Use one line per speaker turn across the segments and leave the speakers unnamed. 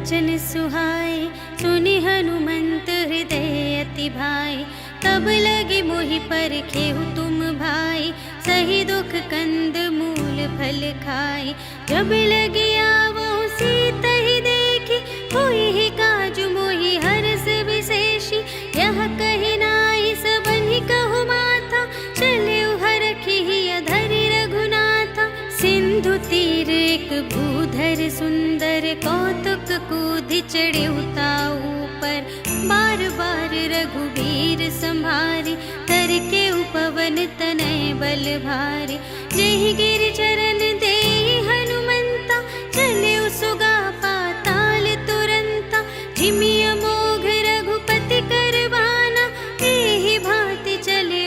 बचन सुहाए, सुनि हनुमंत हृदय अति भाए। तब लगे मोहि परखेहु तुम भाई, सही दुख कंद मूल फल खाए। जब लगी आवो सीता ही देखी, होई ही काजु मोहि हरष विशेषी। यह कही नाई सबनि कहु माथा, चले हरखी अधरि रघुनाथा। सिंधु तीर एक भूधर सुंदर, कौतुक कूदि चढ़े ताऊ पर। बार बार रघुबीर संभारी, तर के उपवन तनय बल भारी। जेहि गिरि चरण देहि हनुमंता, चले सुगा पाताल तुरंता। जिमि अमोघ रघुपति करबाना, एहि भांति चले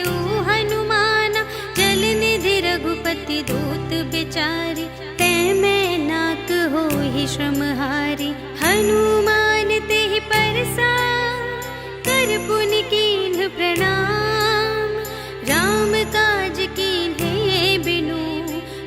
हनुमाना। जल निधि रघुपति दूत बिचारी, तै मैं नाक होहि श्रमहारी। हनुमान तेहि परसा, कर पुनि कीन्ह प्रणाम। राम काज कीन्हे बिनु,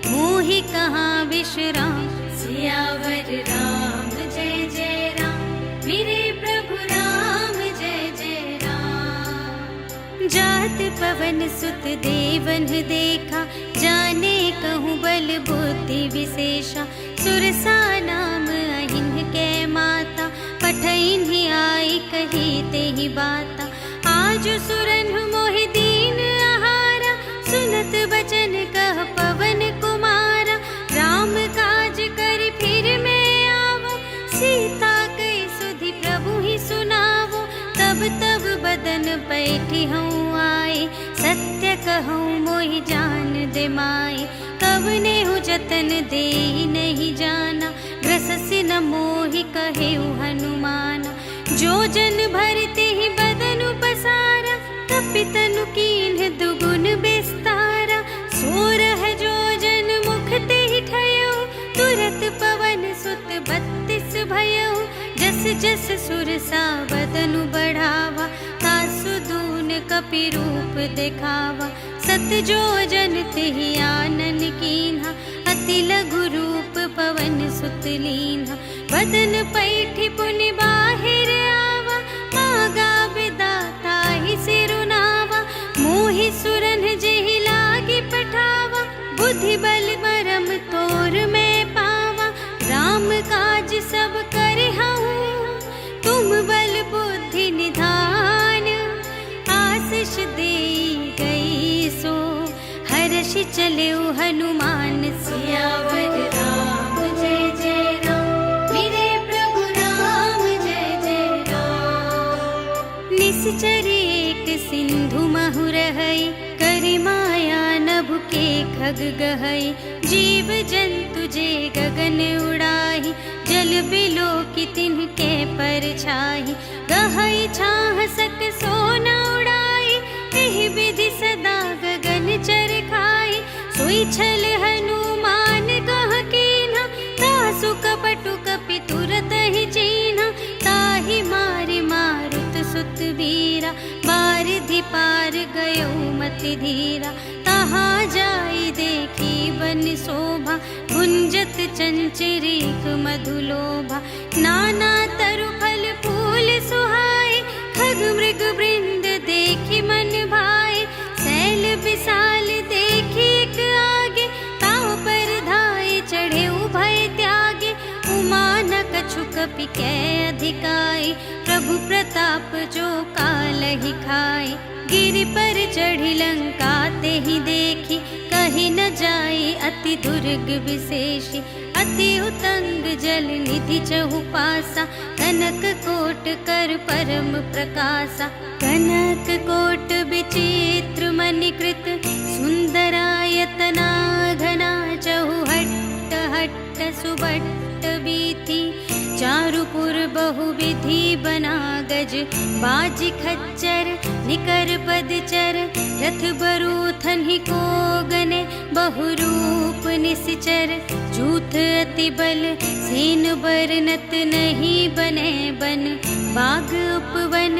मोहि कहाँ विश्राम। सियावर राम जय जय राम, मेरे प्रभु राम जय जय राम। जात पवन सुत देवन देखा, जाने कहूँ बल बुद्धि विशेषा। सुरसा नाम अहिन्ह कै माता, पठइन्हि आई कही तेहि बाता। आज सुरन मोहि दीन आहारा, सुनत बचन कह पवन कुमारा। राम काज करि फिर मैं आवो, सीता कई सुधि प्रभु ही सुनावो। तब तब बदन बैठी हूँ आए, सत्य कहूँ मोहि जान दे माए। तब नेहु जतन देहि नहीं जाना, ग्रससि न मोहि कहेउ हनुमाना। जो जन भरते ही बदन पसारा, कपितनु कीन्ह दुगुन बिस्तारा। सोरह जो जन मुख तेहि ठयउ, तुरत पवन सुत 32 भयउ। जस जस सुरसा बदनु बढ़ावा, तासु दून कपि रूप देखावा। सत जो जन तेहि आनन कीन्हा, अति लघु रूप पवन सुत लीन्हा। बदन पैठि पुनि बाहिर आवा, मागा विदाता ही सिरुनावा। मोहि सुरन जेहि लागी पठावा, बुद्धि बल मरम तोर मैं पावा। राम काज सब करहूँ, तुम बल बुद्धि निधान। आशीष देई गई सो, हर्षि चलेउ हनुमान। सियावर राम जय जय राम, मेरे प्रभु राम जय जय राम। निश्चर एक सिंधु महु रहई, करि माया नभु के खग गहई। जीव जंतु जे गगन उड़ाही, जल बिलो की तिन्ह के परछाई। गहई छाह सक सोना उड़ाई, एहि विधि सदा गगन चरखाई। सोई छल हनुमान कह कीन्हा, तासु कपटु कपि तुरत ही चीन्हा। ताहि मारि मारुत सुत वीरा, बारिधि पार गयो मति धीरा। तहाँ जाई देखी वन शोभा, गुंजत चंचरीक मधुलोभा। नाना तरु फल फूल सुहाए, खग मृग वृंद देखी मन भाए। शैल विशाल देखी एक आगे, ताव पर धाये चढ़े उभय त्यागे। उमा न कछु कपि कै अधिकाई, प्रभु प्रताप जो कालहि खाए। गिरि पर चढ़ी लंका तेहि देखी, कही न जाई अति दुर्ग विशेषी। अति उतंग जल निधि चहु पासा, कनक कोट कर परम प्रकाशा। कनक कोट विचित्र मणिकृत, सुंदरायतना घना। चहु हट्ट हट्ट सुबट्ट बीथी, चारुपुर बहुविधि बना गज। बाजी खच्चर निकर पदचर, रथ बरूथन ही को गने। बहुरूप निश्चर जूथ अति बल, सेन बरनत नहीं बने बन। बाग उपवन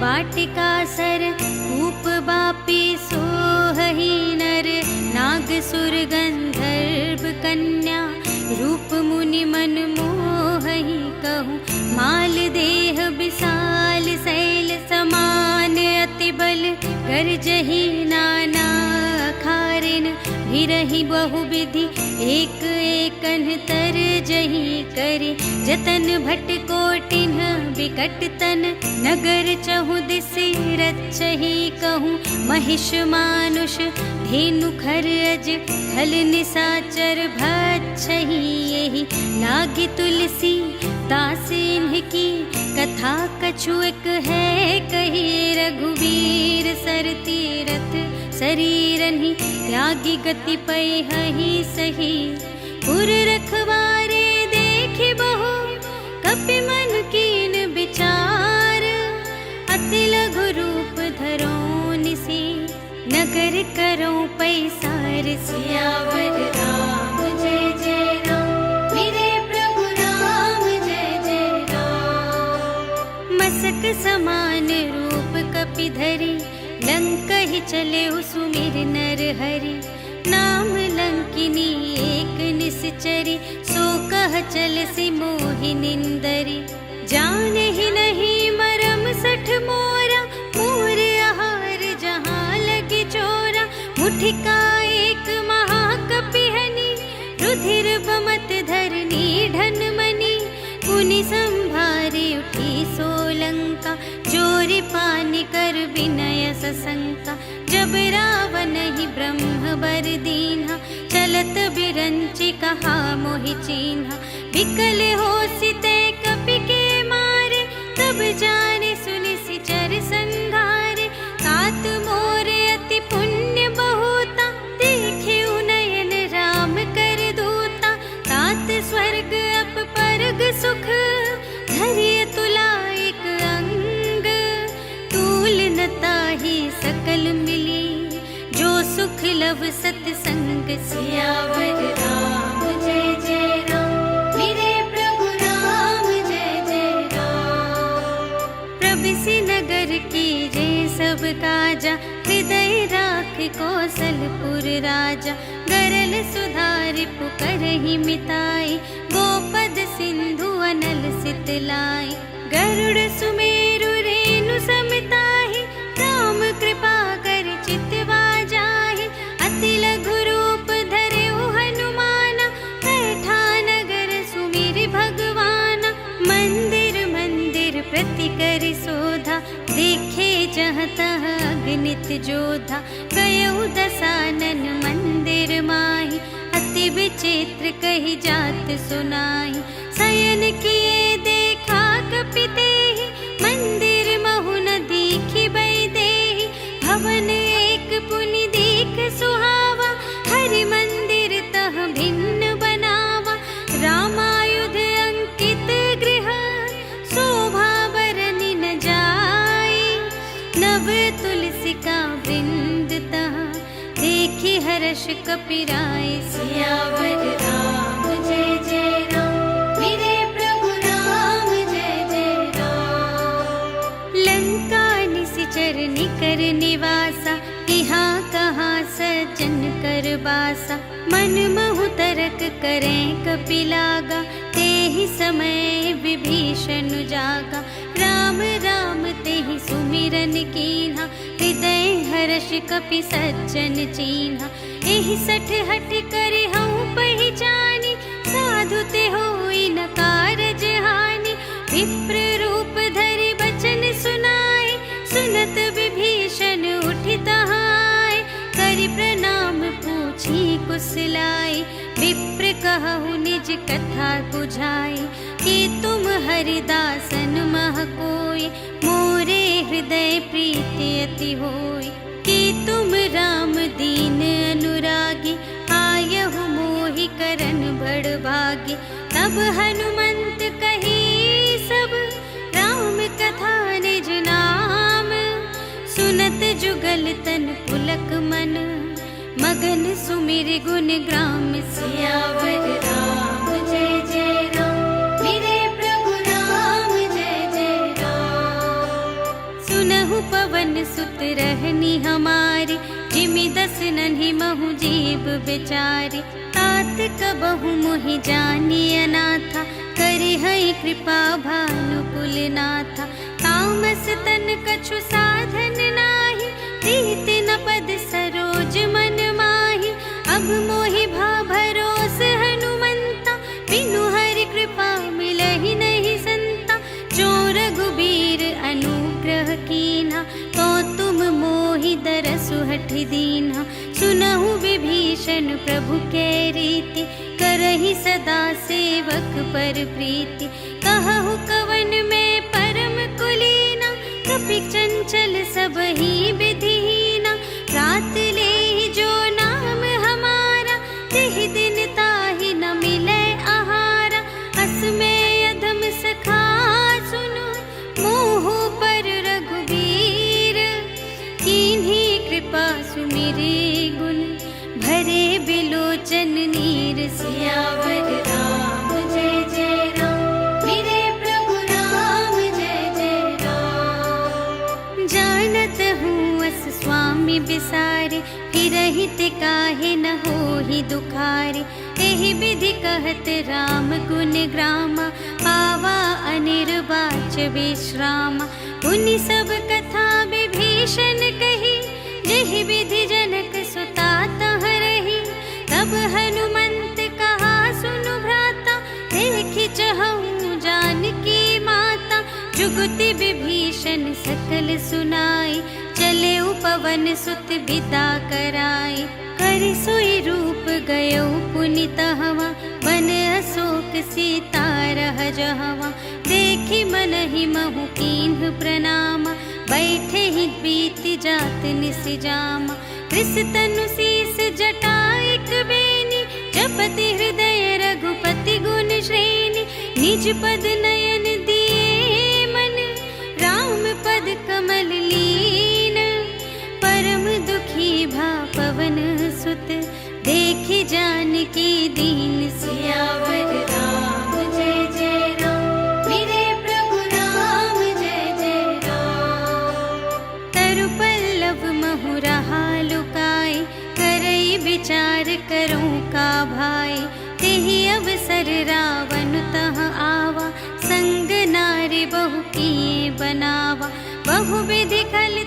वाटिका सर, कूप बापी सोहहि नर। नाग सुर गंधर्व कन्या, रूप मुनि मन मोहहि कहूँ। गरजहि नाना अखारिन भिरहि बहुविधि एक एकन तरजहि करि जतन भटकोटिन विकट तन नगर चहु दिस रचहि कहूँ महिष मानुष धेनु खर अज खल निसाचर भक्षहि यही लागी तुलसी दास इनकी कथा कछु एक है कही रघुवीर सर तीरथ शरीरहि त्यागी गति पै हहि सही पुर रखवारे देखि बहु कपि मन कीन विचार अति लघु रूप धरो निसी नगर करो पैसार सियावर राम जय जय राम मेरे प्रभु राम जय जय राम मसक समान रूप कपि धरि लंकहि चले सुमिर नर हरि नाम लंकिनी एक निश्चरी सो कह चल सि मोहि निंदरी जानहि नहीं मरम सठ मोरा मोर आहार जहाँ लगी चोरा मुठिका एक महाकपिहनि रुधिर बमत धरनी ढन मनी पुनि संभारी उठी सोलंका चोरी पानी कर विनय सशंका जब रावण ही ब्रह्म बर दीन्हा चलत बिरंचि कहा मोहि चीन्हा विकल हो सिते कपि के मारे तब जाने सुनि सिचर संधारे तात मोर अति पुण्य बहुता देखे उनयन राम कर दूता तात स्वर्ग अप परग सुख धरिय तुला एक अंग तूल न ताहि सकल मिली जो सुख लव सतसंग सियावर राम जय जय राम मेरे प्रभु राम जय जय राम प्रभिसि नगर की जय सब काजा हृदय राख कौशलपुर राजा गरल सुधारि पुकरहि मिताई गोपद सिंधु अनल सितलाई गरुड़ सुमेरु रेणु समताहि राम कृपा कर चितवा जाहि अति लघु रूप धरे हनुमाना बैठा नगर सुमिर भगवाना मंदिर मंदिर प्रति कर शोधा देखे जहाँ तह अगणित जोधा गयउ दसानन मंदिर माहि अति विचित्र कही जात सुनाई शयन किए देखा कपि तेहि मंदिर महु न दीखि बै देहि भवन एक पुनि दीख सुहावा हरि मंदिर तह भिन्न बनावा रामायुध अंकित गृह शोभा बरनि न जाई नव तुलसी का वृंद तह देखि हर्ष कपिराय सियावर राम जय जय राम मेरे प्रभु राम जय जय राम लंका निशिचर निकर निवासा यहाँ कहाँ सज्जन कर बासा मन महु तरक करें कपिलागा तेहि समय विभीषण जागा राम राम तेहि सुमिरन कीन्हा हृदय हर्ष कपि सज्जन चीन्हा एहि सठ हठ करि हऊँ पहिचानी साधु ते होई न कारज हानि विप्र रूप धरि बचन सुनाए सुनत विभीषण उठि तहाय करि प्रणाम पूछी कुशलाय विप्र कहु निज कथा बुझाई कि तुम हरिदासन मह कोय मोरे हृदय प्रीति अति होय कि तुम राम दीन अनुरागी आयहु मोहि करन बड़ भागी तब हनुमंत कही सब राम कथा निज नाम सुनत जुगल तन पुलक मन मगन सुमिर गुण ग्राम सियावर राम जय जय राम मेरे प्रभु राम जय जय राम सुनहु पवन सुत रहनी हमारी जिमि दस नन्हि महु जीव बेचारी तात कबहु मोहि जानी अनाथा करि हई कृपा भानु कुल नाथा तामस तन कछु साधन नाही प्रीत न पद सरोज मन माही। अब मोहि भा भरोस हनुमंता, बिनु हरि कृपा मिलहि नहीं संता। जो रघुबीर अनुग्रह कीन्हा, तो तुम मोहि दरसु हठि दीन्हा। सुनहु विभीषण प्रभु के रीति, करहि सदा सेवक पर प्रीति। कहहु कवन में परम कुलीना, कपि चंचल सबहि विधिहीना। रात लेहि जो नाम हमारा, तेहि दिन ताहि न मिलै आहारा। अस में अधम सखा सुनु, मोहु पर रघुबीर। कीन्ही कृपा सुमिरि गुण, भरे बिलोचन नीर। सियावर राम जय जय राम, मेरे प्रभु राम जय जय राम। जानत हूँ अस स्वामी बिसारे, फिरहि ते काहे न होहि दुखारे। एहि विधि कहत राम गुण ग्रामा, पावा अनिर्वाच विश्रामा। पुनि सब कथा विभीषण कही, जेहि विधि जनक सुता तह रही। तब हनुमंत कहा सुनु भ्राता, देखि चहऊँ जानकी माता। जुगति विभीषण सकल सुनाई, चले पवन सुत विदा कराई। कर सोई रूप गयो पुनि तहवा, बन अशोक सीता रह जहवा। देखि मनहि महु कीन्ह प्रणामा, बैठे ही बीति जात निस जामा। कृष तनु शीस जटाइक बेनी, जपति हृदय रघुपति गुण श्रेणी। निज पद नयन दिए मन, राम पद कमल लीन। परम दुखी भा पवन सुत, देखि जानकी दीन। सियावर राम जय जय राम, मेरे प्रभु राम जय जय राम। तरु पल्लव महु रहा लुकाई, करई विचार करूं का भाई। तेहि अवसर रावण तह आवा, संग नारी बहु किए बनावा। बहु विधि खल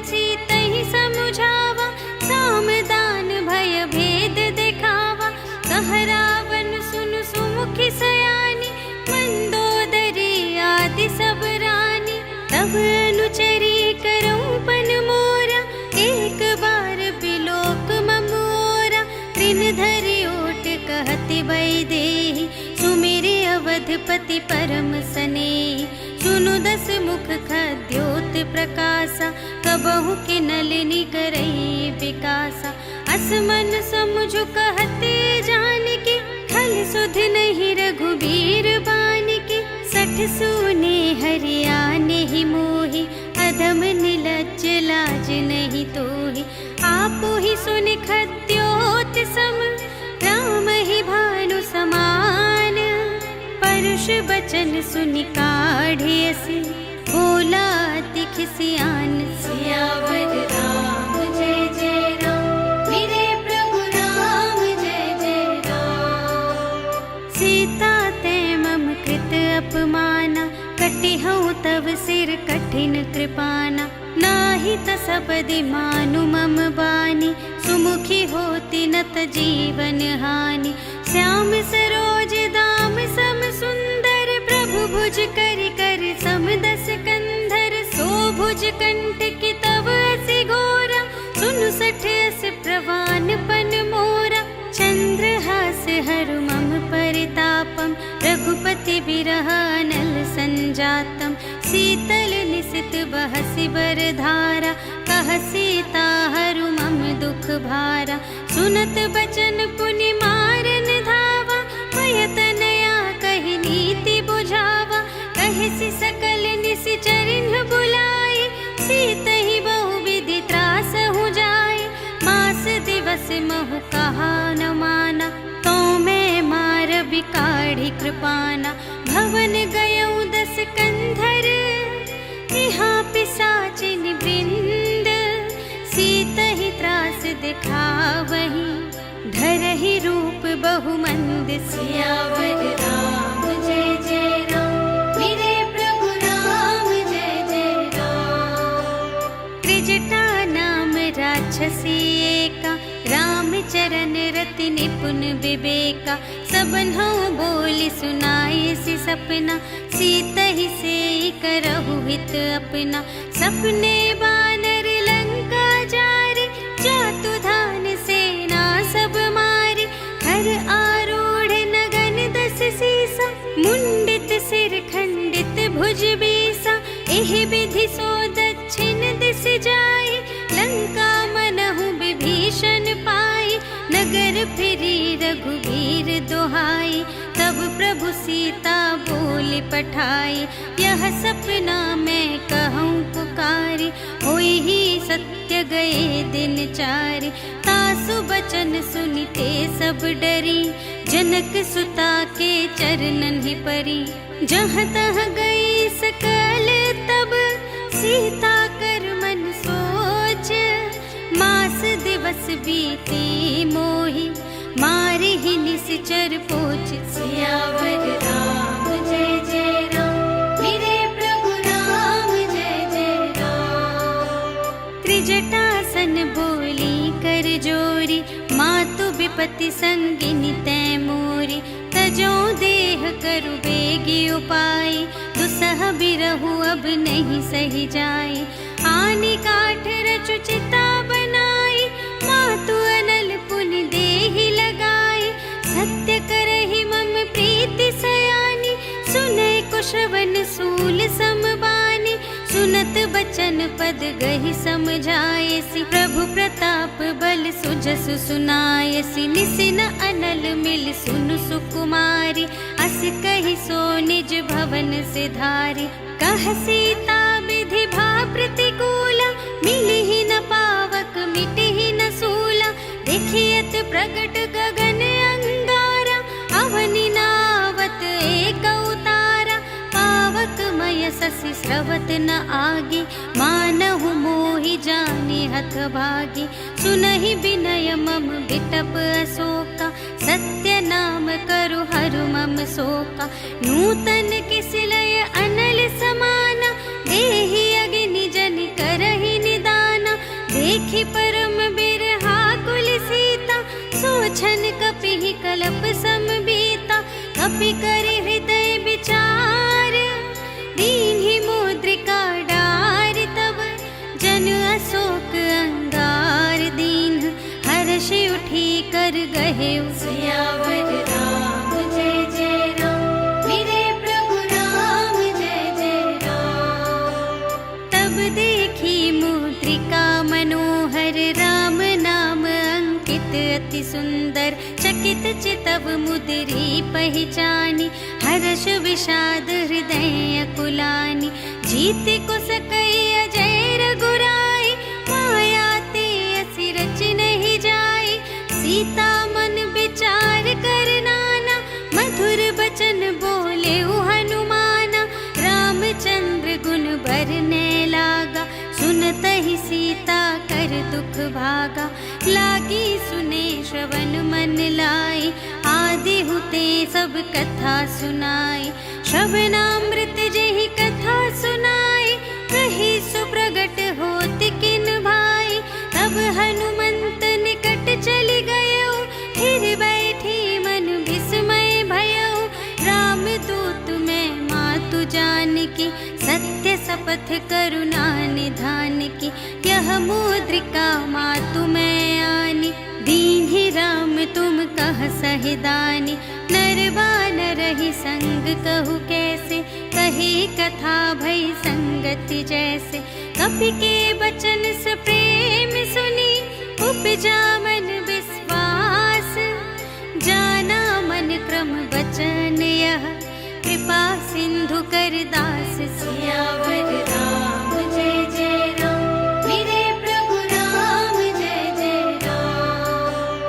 तहि समुझावा, साम दान भय भेद दिखावा। कह रावण सुनु सुमुखी सयानी, मंदोदरी आदि सब रानी। तब अनुचरी करऊं पन मोरा, एक बार बिलोक ममोरा। त्रिन धरि ओट कहति वैदेही, सुमिरि अवधपति परम स्नेही। सुनु दस मुख खद्योत प्रकाशा, कबहु के नलिनी करई विकासा। असमन समुझु कहते जानकी, खल सुध नहीं रघुबीर बानिकी। सठ सूने हरियाने ही मोहि, अधम निलज्ज लाज नहीं तोहि। आपो ही सुन खद्योत सम, राम ही भानु समान। परुष बचन सुनि काढ़ियसि, बोला तिख सियान। सियावर राम जय जय राम, मेरे प्रभु राम जय जय राम। सीता ते मम कृत अपमाना, कटिहउँ तव सिर कठिन कृपाना। नाही त सबदि मानु मम बानी, सुमुखी होती न त जीवन हानि। श्याम सरोज दाम सम सुंदर, प्रभु भुज करि करि सम दस कंधर। सो भुज कंठ की तव असि घोरा, सुनु सठ अस प्रवान पन मोरा। चंद्रहास हरु मम परितापम, रघुपति बिरह अनल संजातम। शीतल निसित बहसि बरधारा, कह सीता हरु मम दुख भारा। सुनत बचन पुनि मारन धावा, भय तनया कहि नीति बुझावा। कहसि सकल निसि चरिन्ह बुलाए, सीतहि बहु विधि त्रासहु जाए। मास दिवस महु कहा न माना, तो मैं मार बिकाढ़ी कृपाना। भवन गयऊँ दस कंधर, यहाँ पिशाचिन वृंद। सीतहि त्रास दिखावही, धरहि रूप बहुमंद। सियावर राम जय जय राम, मेरे प्रभु राम जय जय राम। त्रिजटा नाम पुन विवेका, सबन हूँ बोली सुनाए सि सपना, सीत ही से करहु हित अपना। सपने बानर लंका जारे, जातु धान सेना सब मारे। हर आरूढ़ नगन दस सीसा, मुंडित सिर खंडित भुज बीसा। एह विधि सो दक्षिण दिस जाए, लंका मनहु विभीषण पाए। नगर फिरी रघुवीर दोहाई, तब प्रभु सीता बोली पठाई। यह सपना मैं कहूँ पुकारी, होई ही सत्य गए दिन चारि। तासु बचन सुनिते सब डरी, जनक सुता के चरणन ही परी। जहाँ तहाँ गई सकल तब, सीता कर मन सोच। मास दिवस बीते मोहि, मारे ही निश्चर पोच। सियावर राम जय जय राम, मेरे प्रभु राम जय जय राम। त्रिजटासन बोली कर जोरी, मातु विपति संगिनी तै मोरी। तजो देह करु बेगी उपाय, दुसह बिरहु अब नहीं सही जाए। आनी काठ रचु चिता बनाई, मातु अनल पुनि देहि लगाई। सत्य करहि मम प्रीति सयानी, सुनै कुशवन सूल समबानी। सुनत बचन पद गहि समझायसि, प्रभु प्रताप बल सुजसु सुनायसि। निसिन अनल मिल सुनु सुकुमारी, अस कहि सो निज भवन सिधारी। कह सीता विधि भा प्रतिकूला, मिलहि न पावक मिटहि न सूला। देखियत प्रगट गगन अंगारा, अवनि नावत एक उतारा। पावक मय ससि स्रवत न आगे, मानहु मोहि जानि हथ भागी। सुनहि विनय मम बिटप अशोका, सत्य नाम करु हरु मम शोका। नूतन किसिलय अनल समाना, देहि अग्नि जनि करहि निदाना। देखि परम बिरहा कुल सीता, सोछन कपिहि कलप समबीता। कपि करि हृदय विचार, दीन्हि मुद्रिका डार। तब जन अशोक अंगार दीन, हर्षि उठी कर गहेउ। सियावर राम जय जय राम, मेरे प्रभु राम जय जय राम। तब देखी मुद्रिका मनोहर, राम नाम अंकित अति सुंदर। चकित चितव मुद्री पहचानी, हर्ष विषाद हृदय अकुलानी। जीत को सकई अजय रघुराई, माया ते असि रच नहीं जाई। सीता मन विचार कर नाना, मधुर बचन बोले हनुमाना। रामचंद्र गुण बरने लागा, सुनतहि सीता कर दुख भागा। लागी सुने श्रवण मन लाई, आदि हुते सब कथा सुनाई। श्रवणामृत जेहि कथा सुनाई, कही सुप्रगट होत किन भाई। तब हनुमंत निकट चली गयो, फिर बैठी मन विस्मय भयो। राम दूत मैं मातु जानकी, सत्य शपथ करुणा निधान की। यह मुद्रिका मातु मैं आनी, दीन्हि राम तुम कह सहिदानी। नर बानर ही संग कहु कैसे, कही कथा भई संगति जैसे। कपि के बचन से प्रेम सुनी, उपजा मन विश्वास। जाना मन क्रम बचन यह, कृपा सिंधु कर दास। सियावर राम जय जय राम, मेरे प्रभु राम जय जय राम।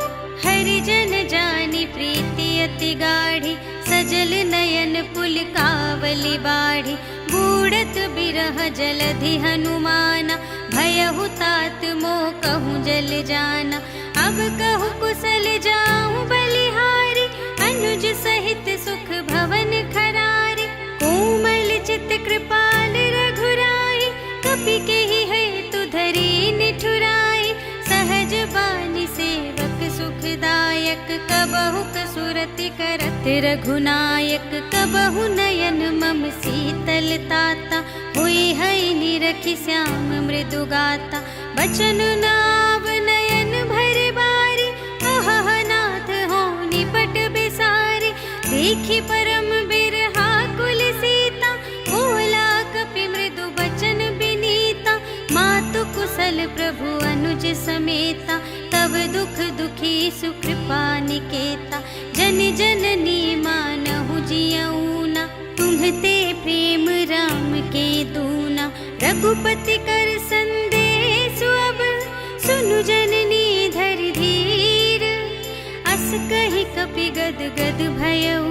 हरिजन जानी प्रीति अति गाढ़ी, सजल नयन पुलकावली बाढ़ी। बूढ़त बिरह जलधि हनुमाना, भयहु तात मोह कहूँ जल जाना। अब कहु कुशल जाऊँ बलिहारी, अनुज सहित सुख भवन खरारी। कोमल चित कृपाल रघुराई, कपि केहि हेतु धरी निठुराई। सहज बानी सेवक सुखदायक, कब शोक सुरति करत रघुनायक, कबहु नयन मम शीतल ताता, हुई है निरखि श्याम मृदु गाता। बचन नाव नयन भर बारी, अहह नाथ हो निपट बिसारी। देखी परम बिरहा कुल सीता, बोला कपि मृदु बचन बिनीता। मातु कुशल प्रभु अनुज समेता, तब दुख दुखी सुकृपा निकेता। जन जननी मानहु जियऊना, तुम्हते प्रेम राम के दूना। रघुपति कर संदेश अब, सुनु जननी धरि धीर। अस कहि कपि गद गद भयऊ,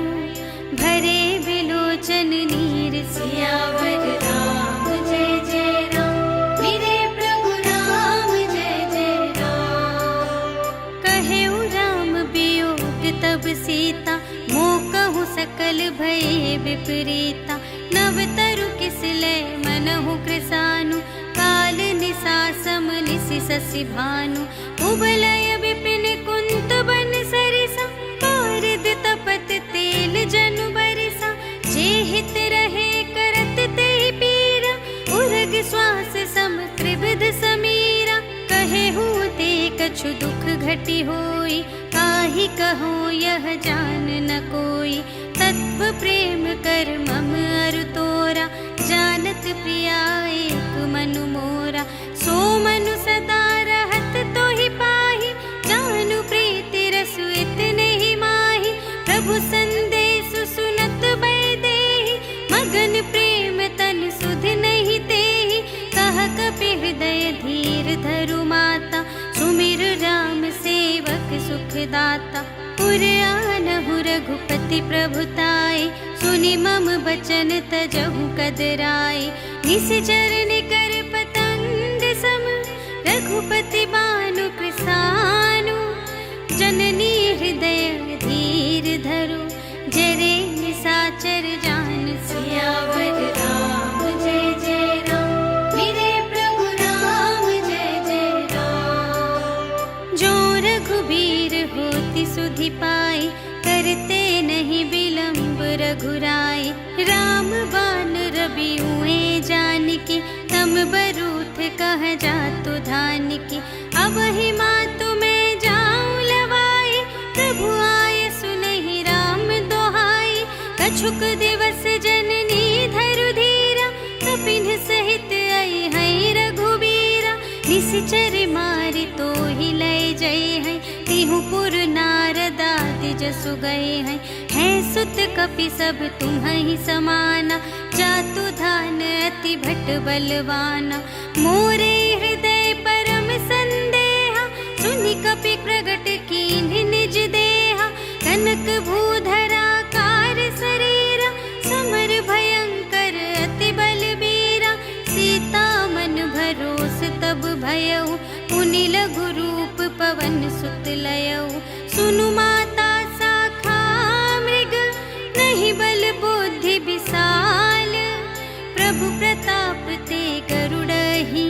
भरे बिलोचन नीर। सियावर राम जय जय राम, मेरे प्रभु राम जय जय राम। कहेउ राम वियोग तब सीता, मोकहु सकल भये विपरीता। नव तरु किसलय मनहु कृसानु, काल निसा सम निसि शशि भानु। उबलय विपिन कुंत बन सरिसा, पारद तपत तेल जनु बरिसा। जे हित रहे करत ते पीरा, उरग श्वास सम त्रिविध समीरा। कहेहु ते कछु दुख घटी होई, काहि कहो यह जान न कोई। तत्व प्रेम कर मम अरु तोरा, जानत प्रिया एक मनु मोरा। सो मनु सदा रहत तोहि पाहि, जानु प्रीति रसु इतने ही माहि। प्रभु संदेश सुनत वैदेही, मगन प्रेम तन सुध नहीं तेहि। कह कपि हृदय धीर धरु माता, सुमिर राम सेवक सुख दाता। पुर आनहु रघुपति प्रभुताय, सुनि मम बचन तजहु कदराय। निश्चर निकर पतंग सम, रघुपति बानु कृसानु। जननी हृदय धीर धरु, जरे निसाचर जान। सियावर राम जय जय राम, मेरे प्रभु राम जय जय राम। जो रघुबीर होति सुधि पाई, करते नहीं विलंब रघुराई। राम बान रवि हुए जानकी, तम बरूथ कह जातु धानकी। अब ही मातु मैं जाऊं लवाई, प्रभु आय सुनहि राम दोहाई। कछुक दिवस जननी धरु धीरा, कपिन सहित आई है रघुबीरा। निश्चर मारि तो ही लय जय है, तिहु पुर नारद आदि जसु गए हैं। है सुत कपि सब तुम्हि समाना, जातु धान अति भट बलवाना। मोरे हृदय परम संदेहा, सुनि कपि प्रगट कीन्हि निज देहा। कनक भूधरा कार शरीरा, समर भयंकर अति बलबीरा। सीता मन भरोस तब भयउ, पुनि लघु रूप पवन सुत लयऊ। सुनु माता साखा मृग, नहीं बल बुद्धि विशाल। प्रभु प्रताप ते गरुड़हि,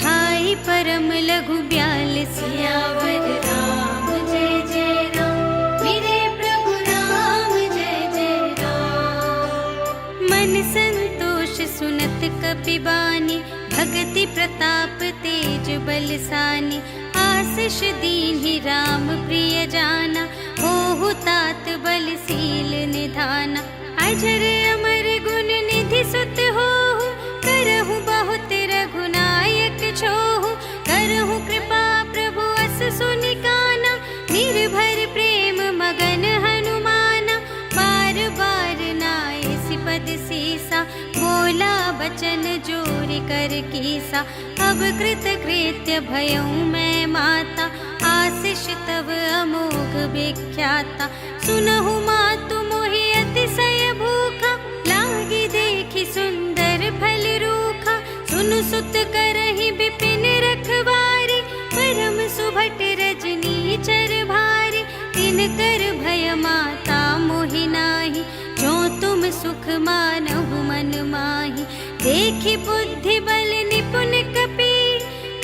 खाई परम लघु ब्याल। सियावर राम जय जय राम, मेरे प्रभु राम जय जय राम। मन संतोष सुनत कपि बानी, भगति प्रताप तेज बलसानी। आशीष दीन्हि राम प्रिय जाना, होहु तात बलशील निधाना। अजर अमर गुण निधि सुत होहु, करहु बहुत रघुनायक छोहु। करहु कृपा प्रभु अस सुनि काना, निर्भर प्रेम मगन हनुमाना। बार बार नाइ पद सीसा, बोला बचन जोरि कर कीसा। अब कृत कृत्य भयऊ मैं माता, आशीष तव अमोघ विख्याता। सुनहु मातु मोहि अतिशय भूखा, लागी देखि सुंदर फल रूखा। सुनु सुत करहि विपिन रखवारी, परम सुभट रजनी चर भारी। तिनकर भय माता मोहि नाही, जो तुम सुख मानहु मन माही। देखि बुद्धि बल निपुण कपि,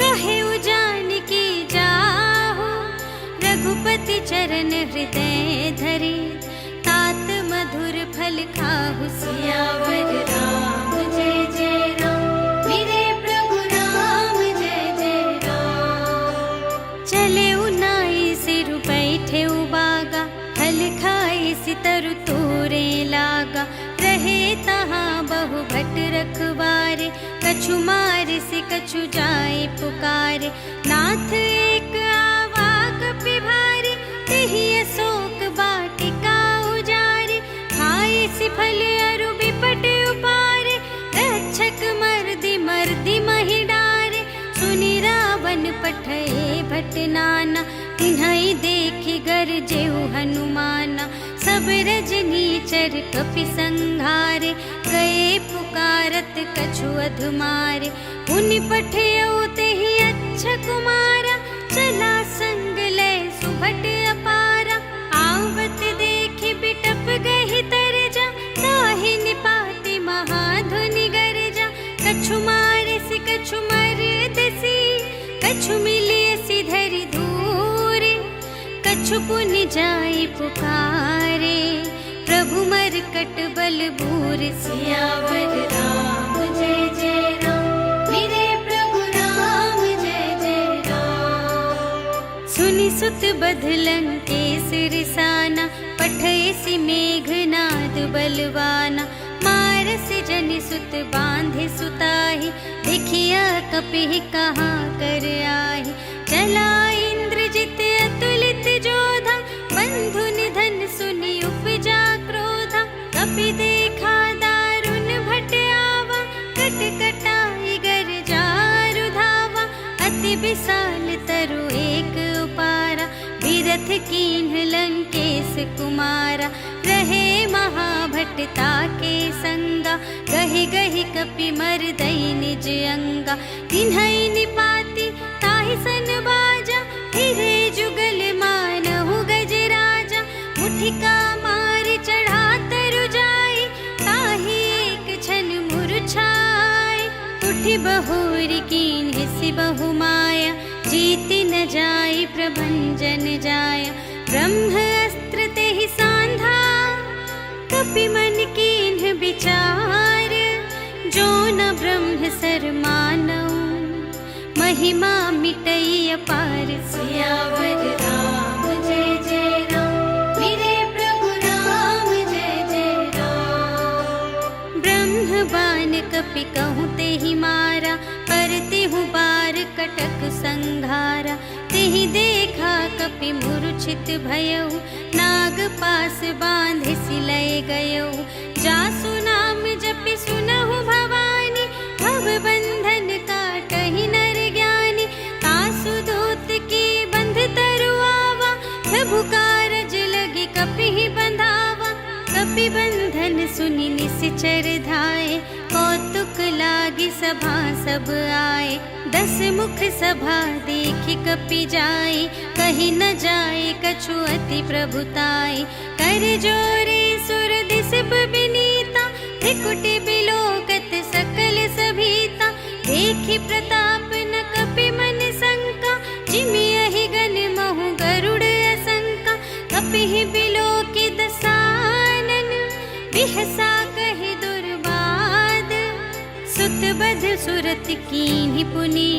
कहेउ जानकी जाहु। रघुपति रघुपति चरण हृदय धरे, तात मधुर फल खाहु सियावर राम। जय जय राम मेरे प्रभु राम, जय जय राम। चले उनाई सिरु बैठे उबागा, फल खाए सितरु तोरे लागा। रहे तहाँ बहु भट रखवारे, कछु मारे से कछु जाए पुकारे। नाथ एक आवा कपि भारी, तेहि अशोक वाटिका उजारे। खाए सि फल अरु बिपट उपारे, रक्षक मर्दि मर्दि महि डारे। सुनि रावण पठए भट नाना, तिन्हइ देखि गरजेउ हनुमाना। सब रजनीचर कपि संहारे, गए पुकारत कछु अधुमारे। पुनि पठियौ तेहि अच्छा कुमारा, चला संग लय सुभट अपारा। आवत देखि बिटप गहि तरजा, ताहि निपाति महाधुनि गरजा। कछु मारे सि कछु मरदसि, कछु मिलियसि धरि दूरे। कछु पुनि जाई पुकारे, प्रभु मरकट बल बूर। सियावर राम जय जय राम मेरे प्रभु राम, जय जय राम। सुनि सुत बधलन केस रिसाना, पठयसि मेघनाद बलवाना। मारसि जनि सुत बांधे सुताहि, देखिया कपि कहाँ कर आहि। चला इंद्रजित अतुलित जोधा, बंधु निधन सुनि उपजा क्रोधा। कपि देखा दारुण भट आवा, कट कटाई गर जारु धावा। अति विशाल तरु एक उपारा, बिरथ कीन्ह लंकेश कुमारा। रहे महाभटता के संगा, गहि गहि कपि मरदई निज अंगा। तिन्हइ निपाति ताहि सन बाजा, फिरे जुगल मानहु गजराजा। मुठिका मारि चढ़ा तरु जाई, ताहि एक क्षण मुरझाए। उठि बहुरी कीन्ह सि बहु माया, जीति न जाई प्रभंजन जाया। ब्रह्म अस्त्र तेहि सांधा, कपि मन कीन्ह विचार। जो न ब्रह्म सर मानऊ, महिमा मिटई अपार। सियावर राम जय जय राम मेरे प्रभु राम, जय जय राम। ब्रह्म बान कपि कहूँ तेहि मारा, परतिहु बार कटक संघारा। तेहि देखा कपि मूर्छित भयउ, नाग पास बांधे सिलय गयउ। जासु नाम जपि सुनहु भवानी, भव बंधन काटहि नर ज्ञानी। तासु दूत की बंध तरु आवा, प्रभु कारज लगी कपि बंधावा। कपि बंधन सुनि निश्चर धाये, कौतुक लागी सभा सब आए। 10 मुख सभा देखि कपि जाए, कहि न जाए कछु अति प्रभुताई। कर जोरे सुर दिसप बिनीता, त्रिकुटि बिलोकत सकल सभीता। देखि प्रताप न कपि मन शंका, जिमियहि गन महु गरुड़ असंका। कपिहि बिलोकि दसानन, बिहसा कहि दुर्बाद। सुत बध सुरत कीन्हि पुनि,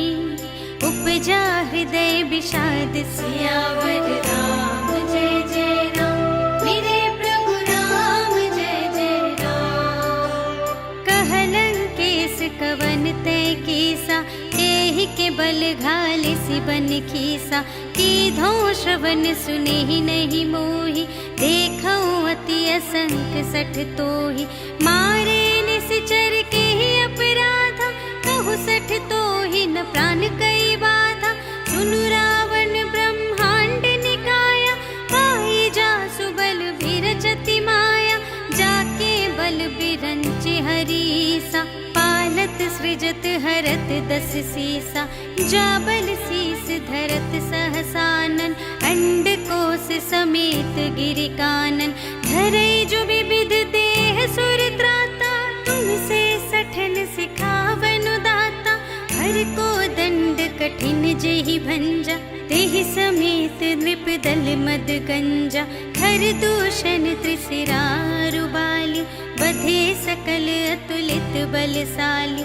उपजा हृदय विषाद। सियावर राम जय जय राम मेरे प्रभु राम, जय जय राम। कहलंकेश कवन तय कीसा, तेहि के बल घाले सि बन खीसा। कीधों श्रवण सुनेहि नहीं मोहि, देखऊँ अति असंख सठ तोहि। मारे निश्चर के ही अपराधा, कहु सठ तोहि न प्राण कई बाधा। सुनु रावण ब्रह्मांड निकाया, पाई जासु बल बिरचति माया। जाके बल बिरंचि हरीसा, पालत सृजत हरत 10 सीसा। जा बल शीस धरत सहसानन, अंड कोश समेत गिरि कानन। धरई जो विविध देह सुर त्राता, तुमसे सठन सिखावनु दाता। हर को दंड कठिन जेहि भंजा, तेहि समेत नृप दल छल मद गंजा खर दूषण त्रिसिरारु बाली बधे सकल अतुलित बलशाली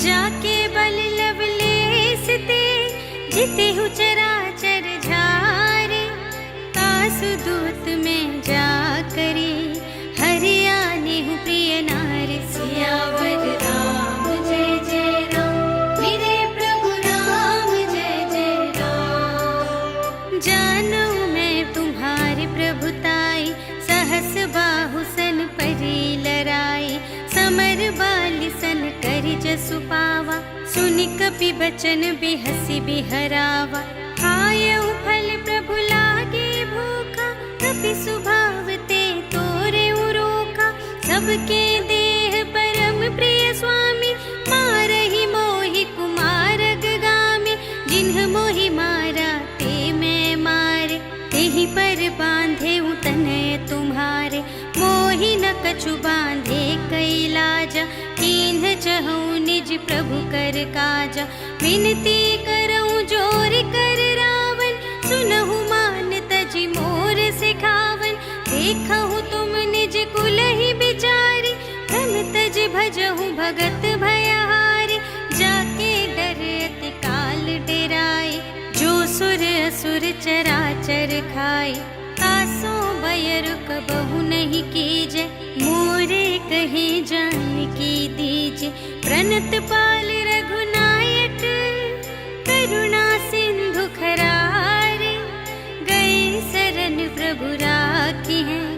जाके बल लवलेस ते जितेहु चराचर झारे तासु दूत में जा करे हरियाणे हूँ प्रिय नारी सियावर राम जय जय राम मेरे प्रभु राम जय जय राम। जानू मैं तुम्हारी प्रभुताई सहस बाहु सन परी लराई समर बाली सन करि जसु पावा सुनि कपि बचन बिहसी बिहरावा खायउ फल प्रभु लागे भूखा कपि सुभावते तोरे रोका सबके देह परम प्रिय स्वामी मारहि मोहि कुमार गामी जिन्ह मोहि मारा ते मैं मारे तेहि पर बांधे तनय तुम्हारे मोहि न कछु बांधे कैलाजा कीन्ह चहु निज प्रभु कर काजा विनती करऊं जोर कर रावण सुनहु मान तजि मोर सिखावन देखहु तुम निज कुल ही बिचारी धन तज भजहु भगत भयहारी जाके डर अति काल डेराए जो सुर असुर चराचर खाए तासो भय रुक बहु नहीं कीजे मोरे कहे जान की दीजे प्रणत पाल रघुनायक करुणा सिंधु खरारे गए शरण प्रभु राखी हैं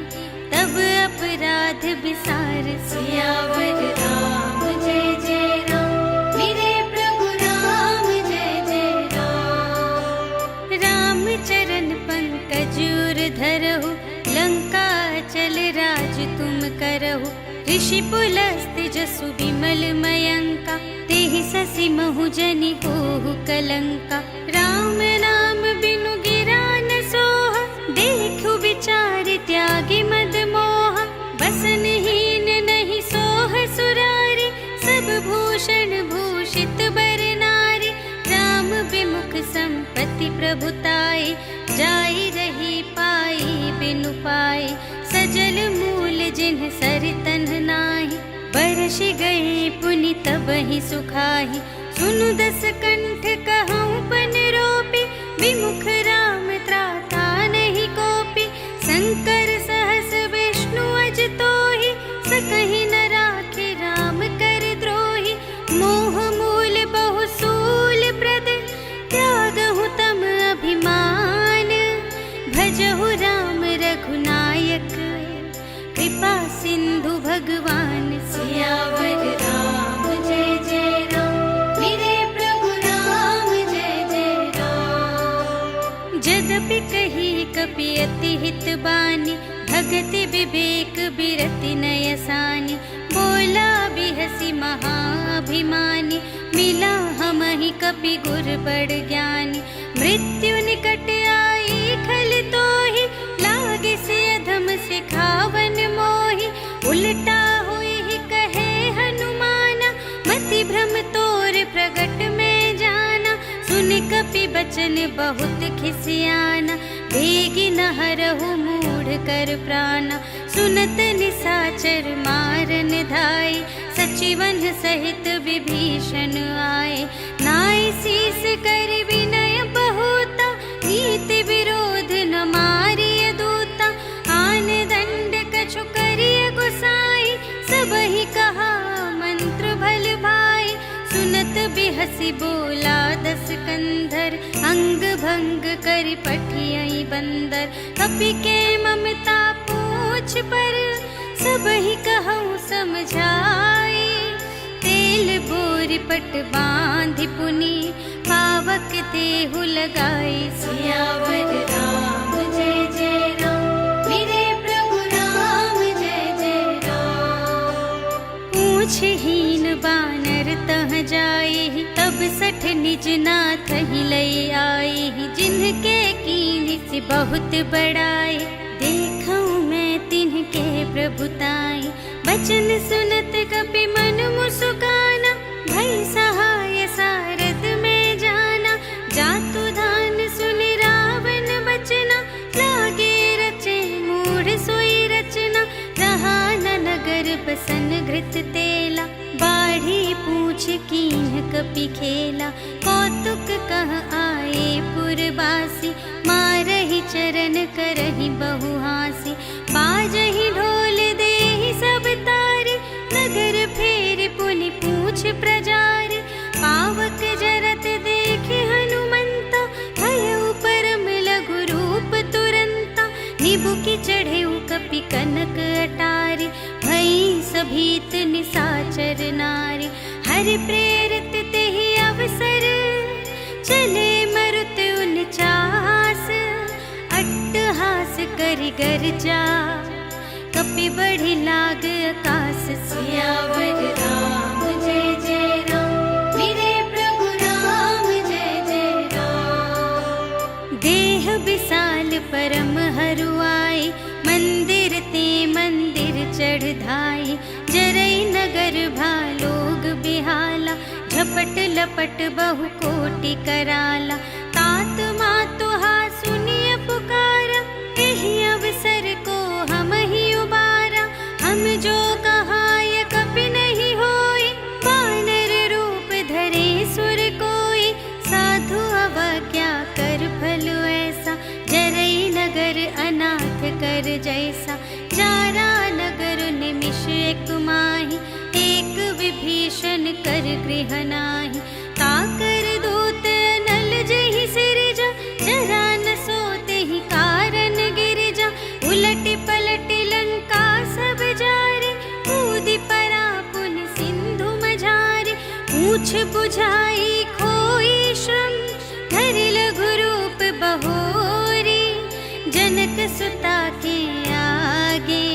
तब अपराध विसार सियावर राम जय जय राम मेरे प्रभु राम जय जय राम। राम चरण पंकज उर धरहु लंका चल राज तुम करहु ऋषि पुलस्त जसु विमल मयंका तेहि ससि महु जनि होहु कलंका राम नाम बिनु गिरा न सोह देखु विचार त्यागी मद मोह बसनहीन नहीं सोह सुरारी सब भूषण भूषित बर नारी राम विमुख संपत्ति प्रभुताई जाई रही पाई बिनु पाई सजल मूल जिन्ह सरितन नाही बरस गए पुनि तबहि सुखाहि सुनु दस कंठ कहूँ पन रोपी विमुख राम त्राता नहीं कोपी शंकर सहस विष्णु अज तोहि सकहि न राखे राम कर द्रोही मोह मूल बहु सूल प्रद त्यागहु तम अभिमान भजहु राम रघुनायक कृपा सिंधु भगवान सियावर राम जय जय राम मेरे प्रभु राम जय जय राम। जदपि कही कपि अति हित बानी भगति विवेक बिरति नयसानी बोला बिहसी महाभिमानी मिला हमहि कपि गुर बड़ ज्ञानी मृत्यु निकट आई खल तोहि लागे से अधम सिखावन मोहि उल्टा हुई ही कहे हनुमाना मति भ्रम तोर प्रगट में जाना सुन कपि बचन बहुत खिसियाना भेगी न हरहु मूढ़ कर प्राणा सुनत निसाचर मारन धाई सचिवन सहित विभीषण आए नाई शीस कर विनय बहुता नीति विरोध न मारिय दूता आन दंड कछु करिय गुसाई सबहि कहा मंत्र भल भाई सुनत बिहसी बोला दस कंधर अंग भंग करि पठियई बंदर कपि के ममता पूछ पर सबहि कहूँ समझाई तेल बोर पट बांधि पुनि पावक देहु लगाई सियावर राम जय जय राम मेरे प्रभु राम जय जय राम। पूछहीन बानर तह जाए तब सठ निज नाथ ही लई आई जिनके कीन्ह से बहुत बड़ाई देखऊँ मैं तिनके प्रभुताई बचन सुनत कपि मन मुस्काना भई सहाय सारद में जाना जातु धान सुन रावण बचना नगर बसन घृत तेला, बाढ़ी पूछ कीन्ह कपि खेला। कौतुक कह आए पुरबासी, मारहि चरण करहि बहु हासी। बाजहि ढोल देहि सब तारि, नगर फेर पुनि पूछ प्रजारि। पावक जरत देखि हनुमंता, भयउ परम लघु रूप तुरंता। निबुकि चढ़ेउ कपि कनक अटारी, भई सभीत निसाचर नारी। हरि प्रेरित तेहि अवसर, चले मरुत उनचास। अट्टहास करि गर्जा, कपि बढ़ि लाग आकाश। सियावर राम जय जय राम, मेरे प्रभु राम जय जय राम। देह विशाल परम हरुआई, मंदिर ते मंदिर चढ़ धाई। जरई नगर भालोग बिहाला, झपट लपट बहु कोटि कराला। तात मातुहा सुनिय पुकारा, एहि अवसर को हम ही उबारा। हम जो कहाय कपि नहीं होई, वानर रूप धरे सुर कोई। साधु अवज्ञा कर फल ऐसा, जरई नगर अनाथ कर जैसा। जारा नगर निमिष एक माहि, एक विभीषण कर गृह नाही। ताकर दूत नल जहि सिरजा, जरा न सोते ही कारण गिरजा। उलटि पलटि लंका सब जारे, कूदि परा पुन सिंधु मझारे। पूछ बुझाई खोई श्रम, धरि लघु रूप बहोरी। जनक सुता के आगे,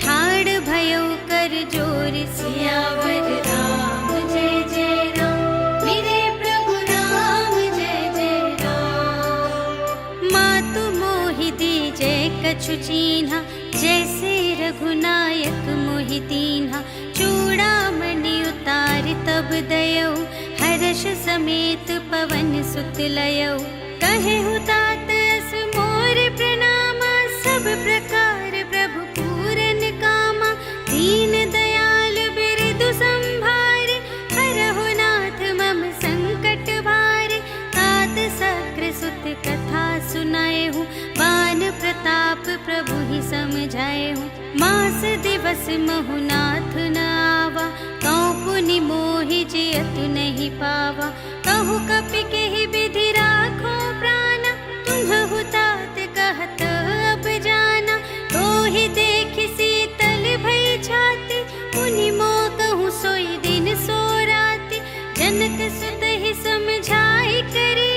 ठाड़ भयउ कर जोरि। सियावर राम जय जय राम, मेरे प्रभु राम जय जय राम। मातु मोहि दीजै कछु चीन्हा, जैसे रघुनायक मोहि दीन्हा। चूड़ामणि उतारि तब दयौ, हर्ष समेत पवन सुत लयौ। कहेहु तात अस मोर प्रणामा, सब प्रकार प्रभु पूरन कामा। दीन दयाल बिरदु संभारे, हरहु नाथ मम संकट भारे। तात सक्र सुत कथा सुनाएहु, बान प्रताप प्रभु ही समझाएहु। मास दिवस महु नाथ न आवा, कौं पुनि मोहि जियतु नहीं पावा। कहु कपि केहि विधि राखो प्राणा, तुम्हु तात कहत अब जाना। तोहि देखि शीतल भई छाति, पुनि मोह कहूँ सोई दिन सो राति। जनक सुत ही समझाई करी,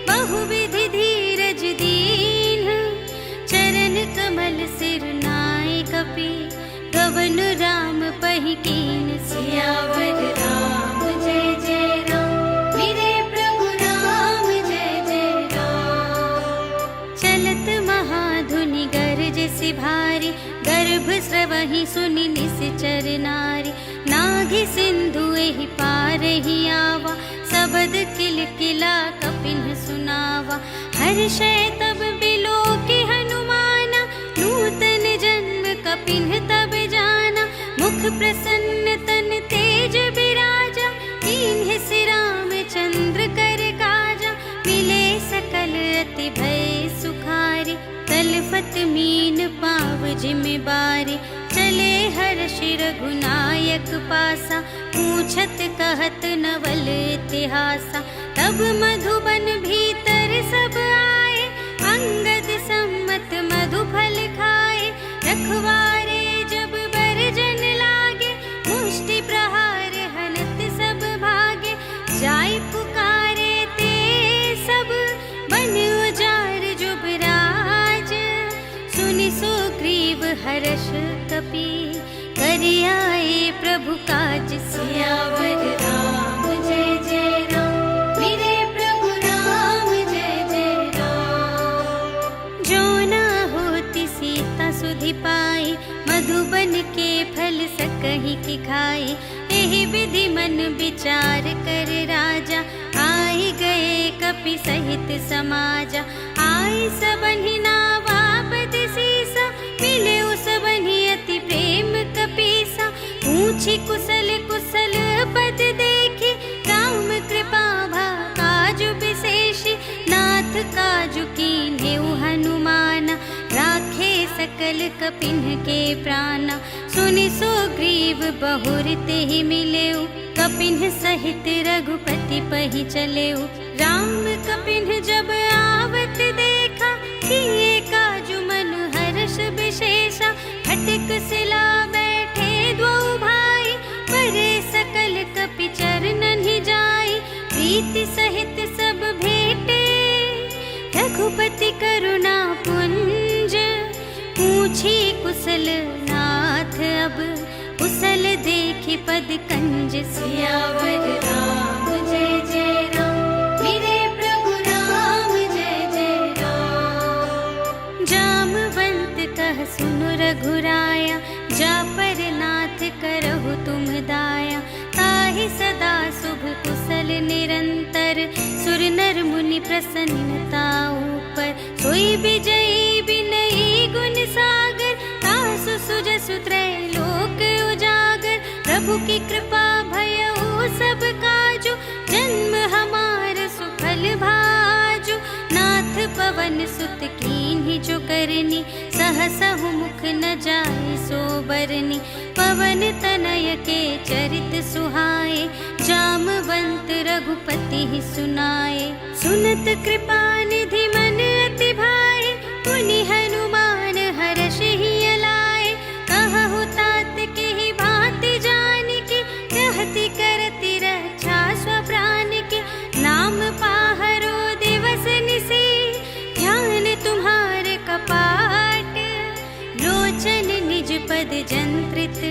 बहु विधि धीरज दीन। चरण कमल सिर नाय कपि, गवन राम पहि कीन। सियावर राम जय जय राम, मेरे प्रभु राम जय जय राम। चलत महाधुनि गरज सि भारी, गर्भ स्रवहि सुनि निश्चर नारी। नाघि सिंधु एहि पार ही आवा, सबद किलकिला कपिन सुनावा। हर्षै तब बिलोकि हनुमाना, नूतन जन्म कपिन तब जाना। मुख प्रसन्न तन तेज बिराजा, कीन्ह सि रामचंद्र कर काजा। मिले सकल अति भय सुखारी, तलफत मीन पाव जिम बारी। चले हर्षि रघुनायक पासा, पूछत कहत नवल इतिहासा। तब मधुबन भीतर सब आए, अंगद सम्मत मधु फल खाए। रखवारे जब बरजन लागे, मुष्टि प्रहार हनत सब भागे। जाय पुकारे ते सब, बन उजार जुबराज। सुनि सुग्रीव हर्ष कपि, करि आए प्रभु काज। सियावर राम जय जय राम, मेरे प्रभु राम जय जय राम। जो न होति सीता सुधि पाई, मधुबन के फल सकहि की खाई। एहि विधि मन विचार कर राजा, आई गए कपि सहित समाजा। आई सबहि नावा पद सीसा, मिले सबहि अति प्रेम कपि कपिन के प्राणा। सुनि सुग्रीव बहुर ते ही मिलेउ, कपिन सहित रघुपति पहि चलेउ। राम कपिन जब आवत देखा, किए काजु मन हर्ष विशेषा। फटक सिला बैठे द्वौ भाई, परे सकल कपि चरणन ही जाई। प्रीति सहित सब भेटे, रघुपति करुणा पुंज। पूछी कुशल नाथ अब, कुशल देखि पद कंज। सियावर राम जय जय राम, मेरे प्रभु राम जय जय राम। जामवंत कह सुनु रघुराया, जा पर नाथ करहु तुम दाया। ताहि सदा शुभ कुशल निरंतर, सुर नर मुनि प्रसन्नता ऊपर। सोई विजयी विनयी गुण सागर, तासु सुजसु त्रैलोक उजागर। प्रभु की कृपा भयउ सब काजु, जन्म हमार सुफल भाजु। नाथ पवन सुत कीन्ही जो करनी, सहसहु मुख न जाय सो बरनी। पवन तनय के चरित सुहाए, जामवंत रघुपति ही सुनाए। सुनत कृपा निधि मन अति भाए, पुनि हनुमान हर्ष ही अलाए। कहु तात के ही भांति जानकी, रहति करति रक्षा स्वप्राण की। नाम पाहरो दिवस निसी, ध्यान तुम्हारे कपाट। लोचन निज पद जंत्रित,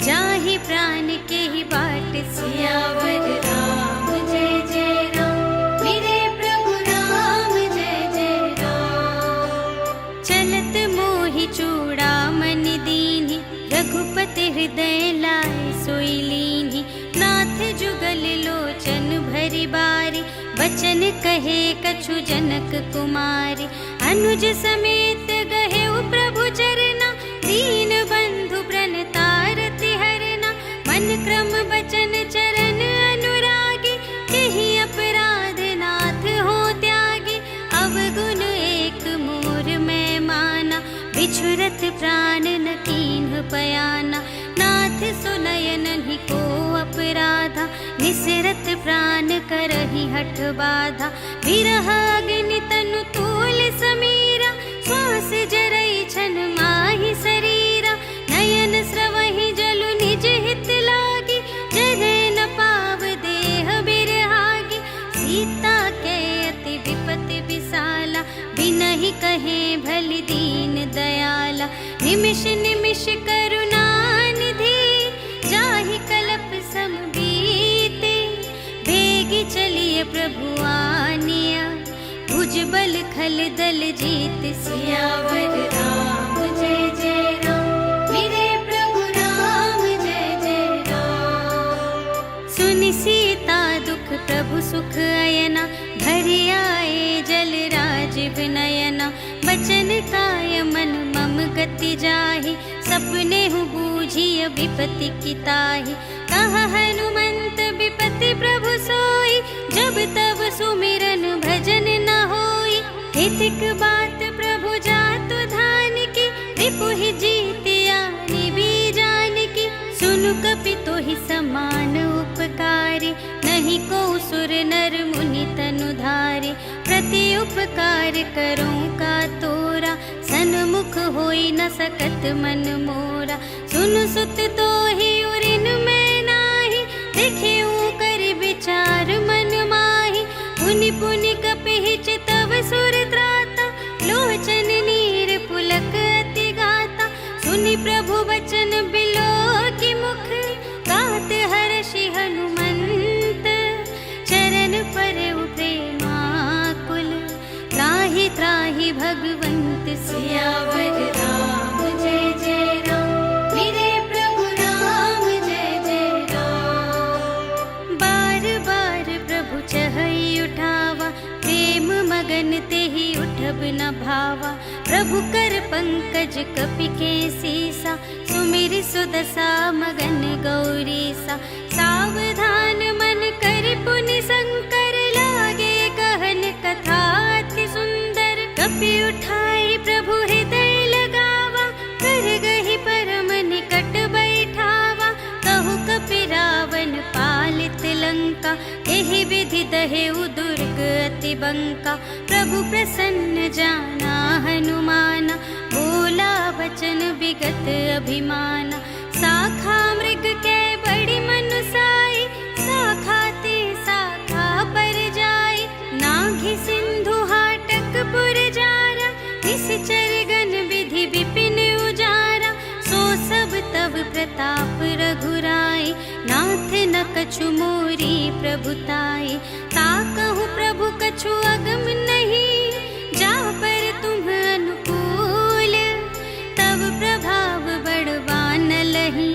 जाहि प्राण के ही बाट। सियावर राम जय जय राम, मेरे प्रभु राम जय जय राम। चलत मोहि चूड़ामणि दीन्हि, रघुपति हृदय लाए सोई लीन्हि। नाथ जुगल लोचन भरि बारी, बचन कहे कछु जनक कुमारी। अनुज समेत गहेउ प्रभु चरना, दीन बंधु प्रणतारति हरना। मन क्रम बचन चरण अनुरागी, केहि अपराध नाथ हो त्यागी। अवगुण एक मोर मैं माना, बिछुरत प्राण न कीन्ह पयाना। नाथ सुनय नहीं को अपराधा, निसरत प्राण करहि हठ बाधा। विरह अग्नि तनु तूल समीरा, श्वास जरई छन माहि शरीरा। नयन स्रवहि जलु निज हित लागी, जरै न पाव देह बिरहागी। सीता के अति विपति विसाला, बिनहि कहे भलि दीन दयाला। निमिष निमिष करुणा निधि, जाहि कलप सम बीते। भेगी चलिए प्रभु आनिया, भुजबल खल दल जीत। सियावर राम जय जय राम, मेरे प्रभु राम जय जय राम। सुनि सीता दुख प्रभु सुख अयना, भरि आए जल राजीव नयना। बचन काय मन मम गति जाहि, सपने हूँ बूझिय विपति की ताहि। कहा हनुमंत विपति प्रभु सोई, जब तब सुमिरन भजन न होई। हितिक बात प्रभु जातु धान की, रिपु ही जीतिया निबी जान की। सुनु कपि तोहि समान उपकारी, नहीं को सुर नर मुनि तनु धारे। प्रति उपकार करूं का तोरा, सन्मुख होई न सकत मन मोरा। सुनु सुत तोहि उरिन मैं नाही, देखेऊ कर विचार मन माही। पुनि पुनि कपि चितव सुर त्राता, लोचन नीर पुलक अति गाता। सुनि प्रभु बचन बिलो की मुख, गात हर्षि हनुमंत। चरण परउ प्रेमाकुल, त्राहि त्राहि भगवंत। सियावर राम जय जय राम, मेरे प्रभु राम जय जय राम। बार बार प्रभु चहई उठावा, प्रेम मगन तेहि उठब न भावा। प्रभु कर पंकज कपि के सीसा, सुमिर सुदशा मगन गौरीसा। सावधान मन कर पुनि शंकर, लागे कहन कथा अति सुंदर। कपि उठाई प्रभु हृदय लगावा, एहि विधि दहेउ दुर्ग अति बंका। प्रभु प्रसन्न जाना हनुमाना, बोला वचन विगत अभिमाना। शाखा मृग के बड़ी मनुसाई, शाखा ते शाखा पर जाई। नाघि सिंधु हाटक पुर जारा, निश्चर गण विधि विपिन उजारा। सो सब तब प्रताप रघुराई, नाथ न कछु मोरी प्रभुताई। ताकहु प्रभु कछु अगम नहीं, जा पर तुम अनुकूल। तब प्रभाव बड़वान लही,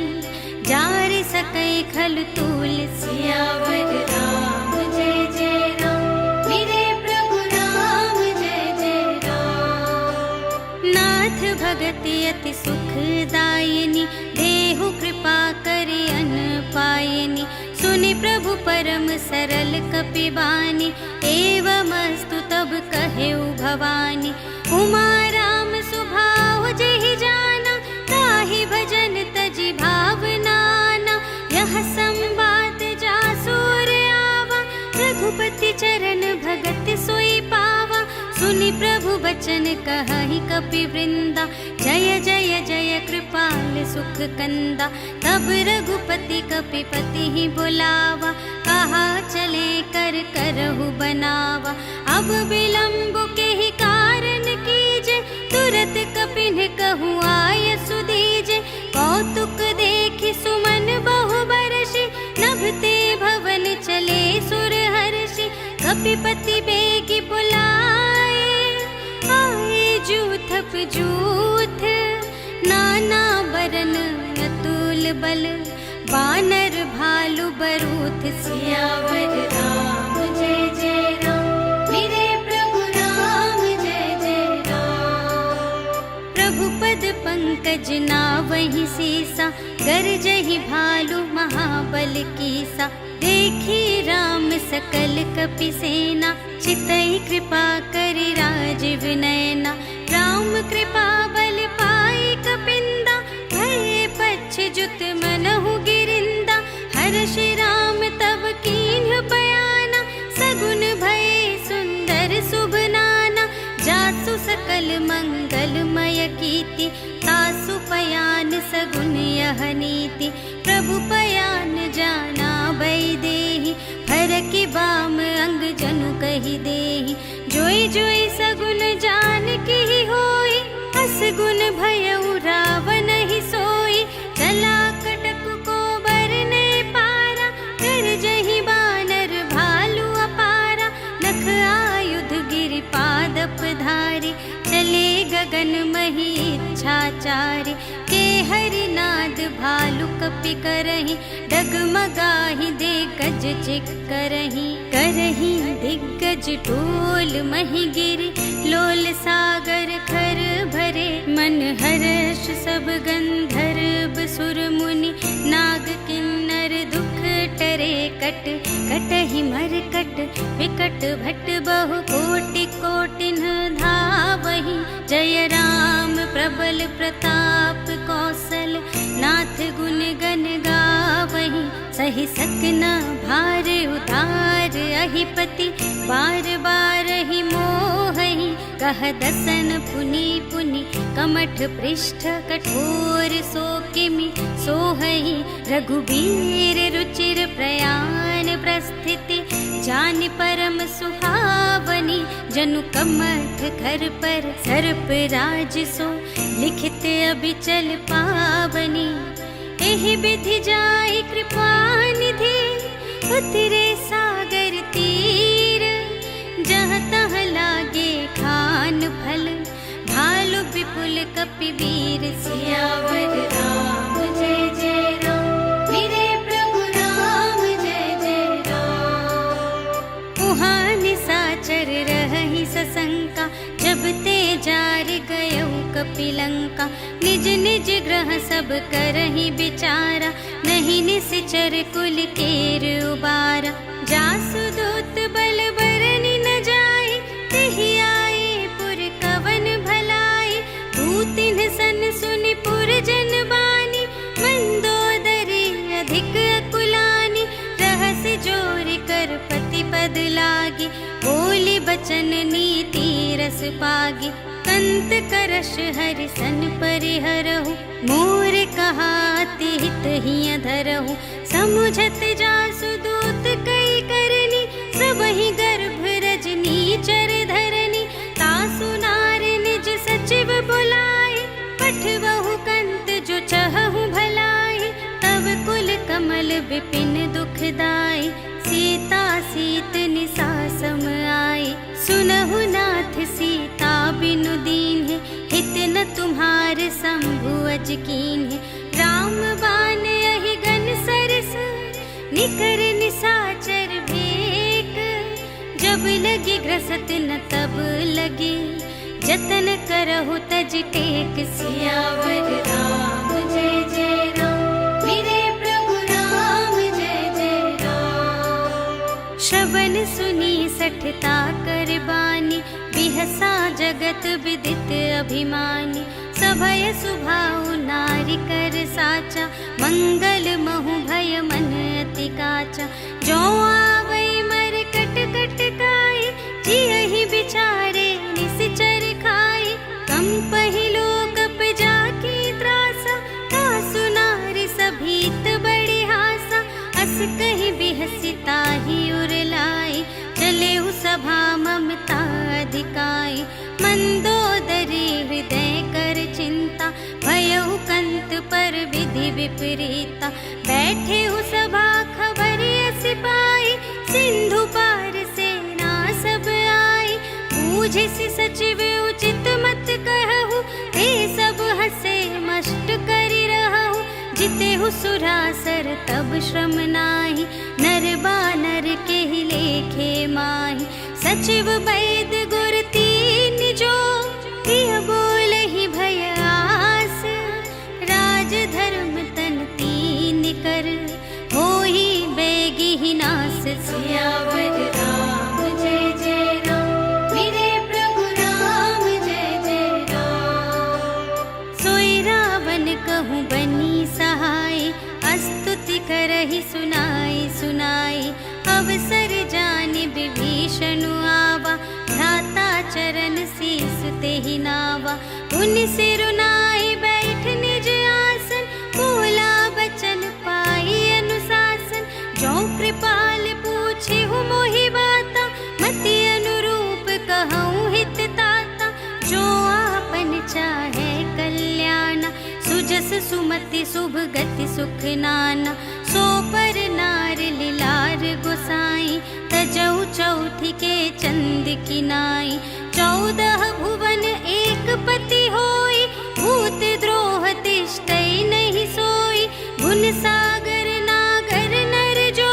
जार सकै खल तूल। सियावर राम जय जय राम, मेरे प्रभु राम जय जय राम। नाथ भगति अति सुखदायिनी, देहु कृपा करि अन पायिनी। सुनि प्रभु परम सरल कपिबानी, एवमस्तु तब कहेउ भवानी। उमा राम सुभाव जेहि जाना, ताहि भजन तजि भावनाना। यह संवाद जासुर आवा, रघुपति चरण भगत सोई पावा। सुनि प्रभु बचन कहहि कपि वृंदा, जय जय जय कृपाल सुख कंदा। तब रघुपति कपिपति ही बुलावा, कहा चले कर करहु बनावा। अब विलंब के ही कारण कीजे, तुरत कपिन कहूँ आय सुदीजे। कौतुक देखि सुमन बहु बरषि, नभते भवन चले सुर हर्षि। कपिपति बेगी बुलाए, आए जूथप जूथ। नाना बरन अतुल बल, बानर भालु बरूथ। सियावर राम जय जय राम, मेरे प्रभु राम जय जय राम। प्रभु पद पंकज नावहि सीसा, गरजहि भालु महाबल कीसा। देखी राम सकल कपि सेना, चितहि कृपा करि राजीव नयना। राम कृपा बल पाई कपिंदा, भये पच्छ जुत मनहु गिरिंदा। हर्षि राम तब कीन्ह बयाना, सगुन भये सुंदर शुभ नाना। जासु सकल मंगलमय कीर्ति, तासु पयान सगुन यह नीति। प्रभु पयान जाना भई देहि, फरकि बाम अंग जनु कहि देहि। जोई जोई सगुन जानकी होई, असगुन भयउ रावण ही सोई। चला कटक को बरने पारा, गरजहि बानर भालु अपारा। नख आयुध गिरि पादप धारी, चले गगन मही इच्छाचारी। के हरिनाद भालु कपि करहि, डगमगाहि दे गज चिक करहि। करहि दिग्गज ढोल मही गिरि, लोल सागर खर भरे। मन हर्ष सब गंधर्व सुर मुनि, नाग किन्नर दुख टरे। कट कटहि मरकट विकट भट, बहु कोटि कोटिन धावहि। जय राम प्रबल प्रताप कौशल, नाथ गुण गण गावहि। सहि सकना भार उतार अहिपति, बार बार ही मोहहि। कह दसन पुनि पुनि, कमठ पृष्ठ कठोर सो किमि सोहहि। रघुबीर रुचिर प्रयाण प्रस्थिति, जानि परम सुहावनी। जनु कमठ घर पर सर्प राज सो, लिखित अबिचल पावनी। एहि विधि जाई कृपा निधि, उतरे सागर तीर। जहाँ तहाँ लागे खान फल, भालु विपुल कपि वीर। सियावर राम जय जय राम, मेरे प्रभु राम जय जय राम। उहाँ निसाचर रहहि सशंका, जब ते जार गयउ कपिलंका। निज निज ग्रह सब करहि विचारा, नहीं निश्चर कुल केर उबारा। जासु दूत बल बरनि न जाय, तेहि आए पुर कवन भलाई। दूतिन सन सुनि पुर जन बानी, मंदोदरी अधिक अकुलानी। रहसि जोरि कर पागे, कंत करश हरि सन परिहरहु, मोर कहा अति हित हिय धरहु। समुझत जासु दूत कई करनी, सबहि गर्भ रजनी चर धरनी। तासु नार निज सचिव बुलाए, पठवहु कंत जो चहहु भलाए। तब कुल कमल विपिन दुखदाई, सीता सीत निसा सम आए। सुनहु नाथ सीता बिनु दीन्ह, हित न तुम्हार शंभु अज कीन्ह। राम बान यही गन सरस, निकर निसाचर भेक। जब लगी ग्रसत न तब लगे, जतन करहु तज टेक। सियावर राम जय जय राम, मेरे प्रभु राम जय जय राम। श्रवण सुनी सठता कर बानी, बिहसा जगत विदित अभिमानी। सभय सुभाउ नारी कर साचा, मंगल महु भय मन अति काचा। जो आवै मर कट कट काई, जियहि बिचारे निसिचर खाई। कंपहि लोकप जाकी त्रासा, तासु नारी सभीत बड़ी हासा। अस कहि बिहसी ताहि उर लाई, चले सभा ममता अधिकाई। मंदोदरी हृदय कर चिंता, भयउ कंत पर विधि विपरीता। बैठे सभा खबर अस पाई, सिंधु पार सेना सब आई। बूझिसि सचिव उचित मत कहु, ते सब हसे मष्ट करि रहु। जितेहु सुरासर तब श्रम नाही, नर बानर केहि लेखे माही। सचिव वैद गुर तीन जो, प्रिय बोलहि भय आस। राज धर्म तन तीन कर, होहि बेगिहि नास। सियावर राम जय जय राम, मेरे प्रभु राम जय जय राम। सोई रावण कहूँ बनी सहाय, स्तुति करहि सुनाई सुनाई। अवसर जानि विभीषण आवा, भ्राता चरण शीस तेहि नावा। पुनि सिरुनाई बैठ निज आसन, बोला बचन पाई अनुशासन। जो कृपाल पूछिहु मोहि बाता, मति अनुरूप कहूँ हित ताता। जो आपन चाहे कल्याण, सुजस सुमति शुभ गति सुख नाना। सो पर नार लिलार गोसाई, तजौ चौठी के चंद की नाई। 14 भुवन एक पति होई, भूत द्रोह तिष्ठै नहीं सोई। गुण सागर नागर नर जो,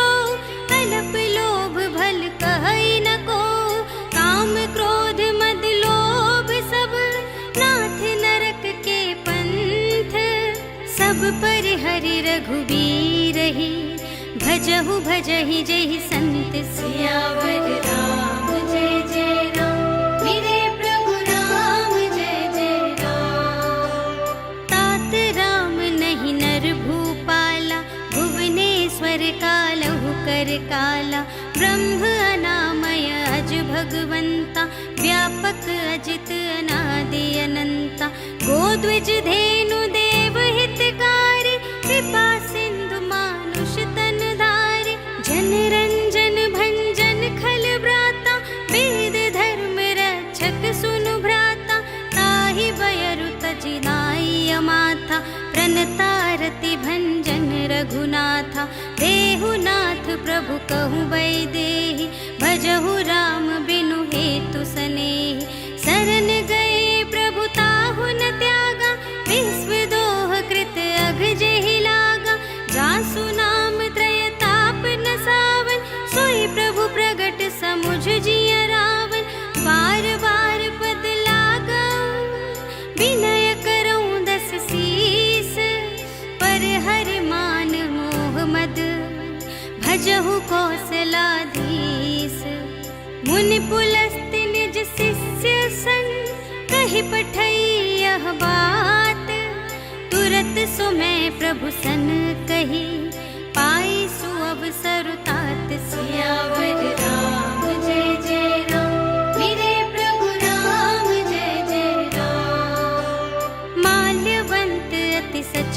अल्प लोभ भल कहै न को। काम क्रोध मद लोभ सब, नाथ नरक के पंथ। सब पर हरि रघुबीर ही, भजहु भजहि जहि संत। सियावर राम जय जय राम, मेरे प्रभु राम जय जय राम। तात राम नहीं नर भूपाला, भुवनेश्वर कालहु कर काला। ब्रह्म अनामय अज भगवंता, व्यापक अजित अनादि अनंता। गोद्विज धेनु देव हितकारी, कृपा सिंधु मानुष तन धारी। जन रंजन भंजन खल ब्राता, वेद धर्म रक्षक सुनु भ्राता। ताहि बयरु तजि नाई माथा, प्रणतारति भंजन रघुनाथा। देहु नाथ प्रभु कहु वैदेहि, भजहु राम बिनु हेतु सनेहि। शरण गए प्रभु ताहु न त्यागा, विश्व दोह कृत अघ जेहि लागा। जासु नाम त्रय ताप न सावन, सोई प्रभु प्रगट समुझ जिय रावण। बार बार पद लागऊ, विनय करऊँ 10 शीस। पर हरि मान मोह मद, भजहु कौशलाधीश। मुनि पुलस्त्य निज शिष्य संग, कहि पठई यह बात। तुरत सो मैं प्रभु सन कही, पाई सु अवसर तात। सियावर राम जय जय राम, मेरे प्रभु राम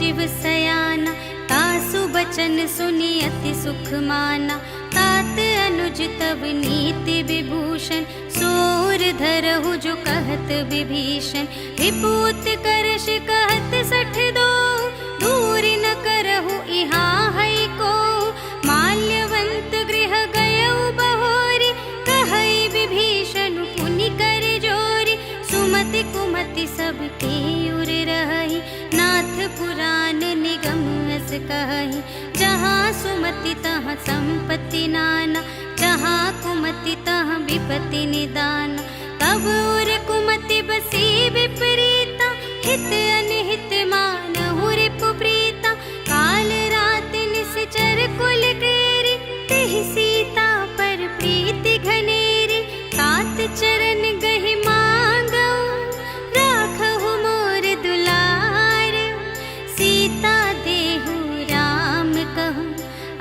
सचिव सयाना, तासु बचन सुनि अति सुख माना। तात अनुज तब नीति विभूषण, सोर धरहु जो कहत विभीषण। विपूत करश कहत सठ दो, दूर न करहु इहाँ है को। माल्यवंत गृह गयउ बहोरी, कहई विभीषण पुनि कर जोरी। सुमति कुमति सबके उर रही, नाथ पुराण निगम अस कहि। जहाँ सुमति तहाँ संपत्ति नाना, जहाँ कुमति तहाँ विपत्ति निदान। तब उर कुमति बसी विपरीता, हित अनहित मानहु रिपु प्रीता। काल रात निश्चर कुल केरी, तेहि सीता पर प्रीति घनेरी। तात चरण गहि मांगऊ, राखहु मोर दुलार। सीता देहु राम कहूँ,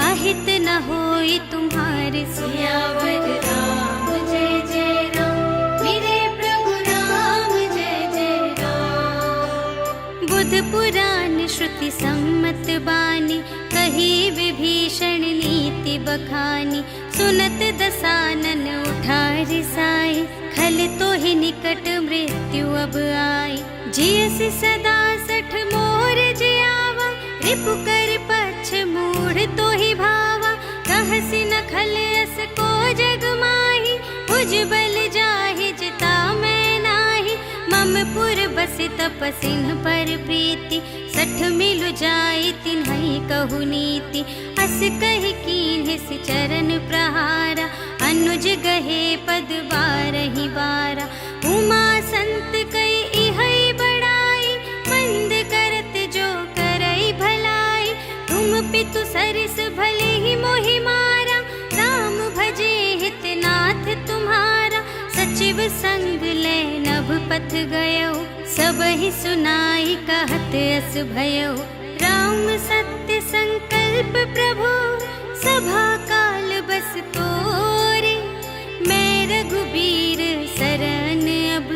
अहित न होई तुम्हारे। सियावर राम जय जय राम, मेरे प्रभु राम जय जय राम। बुध पुराण श्रुति सम्मत बानी, कही विभीषण नीति बखानी। सुनत दसानन उठा रिसाई, खल तो ही निकट मृत्यु अब आई। जियसि सदा सठ मोर जियावा, रिपु कर पक्ष मूढ़ तो ही भावा। कहसि न खल अस को जग माही, भुज बल जाहि जिता मैं नाही। मम पुर बसि तपसिन पर प्रीति, सठ मिलु जाई तिन्हई कहु नीति। अस कहि कीन्ह सि चरण प्रहारा, अनुज गहे पद बारहि बारा। उमा संत कई इहै बड़ाई, मंद करत जो करई भलाई। तुम पितु सरिस भले ही मोहि मारा, राम भजे हित नाथ तुम्हारा। सचिव संग ले नभ पथ गयो, सबहि सुनाई कहत अस भयो। राम सत्य संकल्प प्रभु, सभा काल बस तोरे। मैं रघुबीर सरन अब,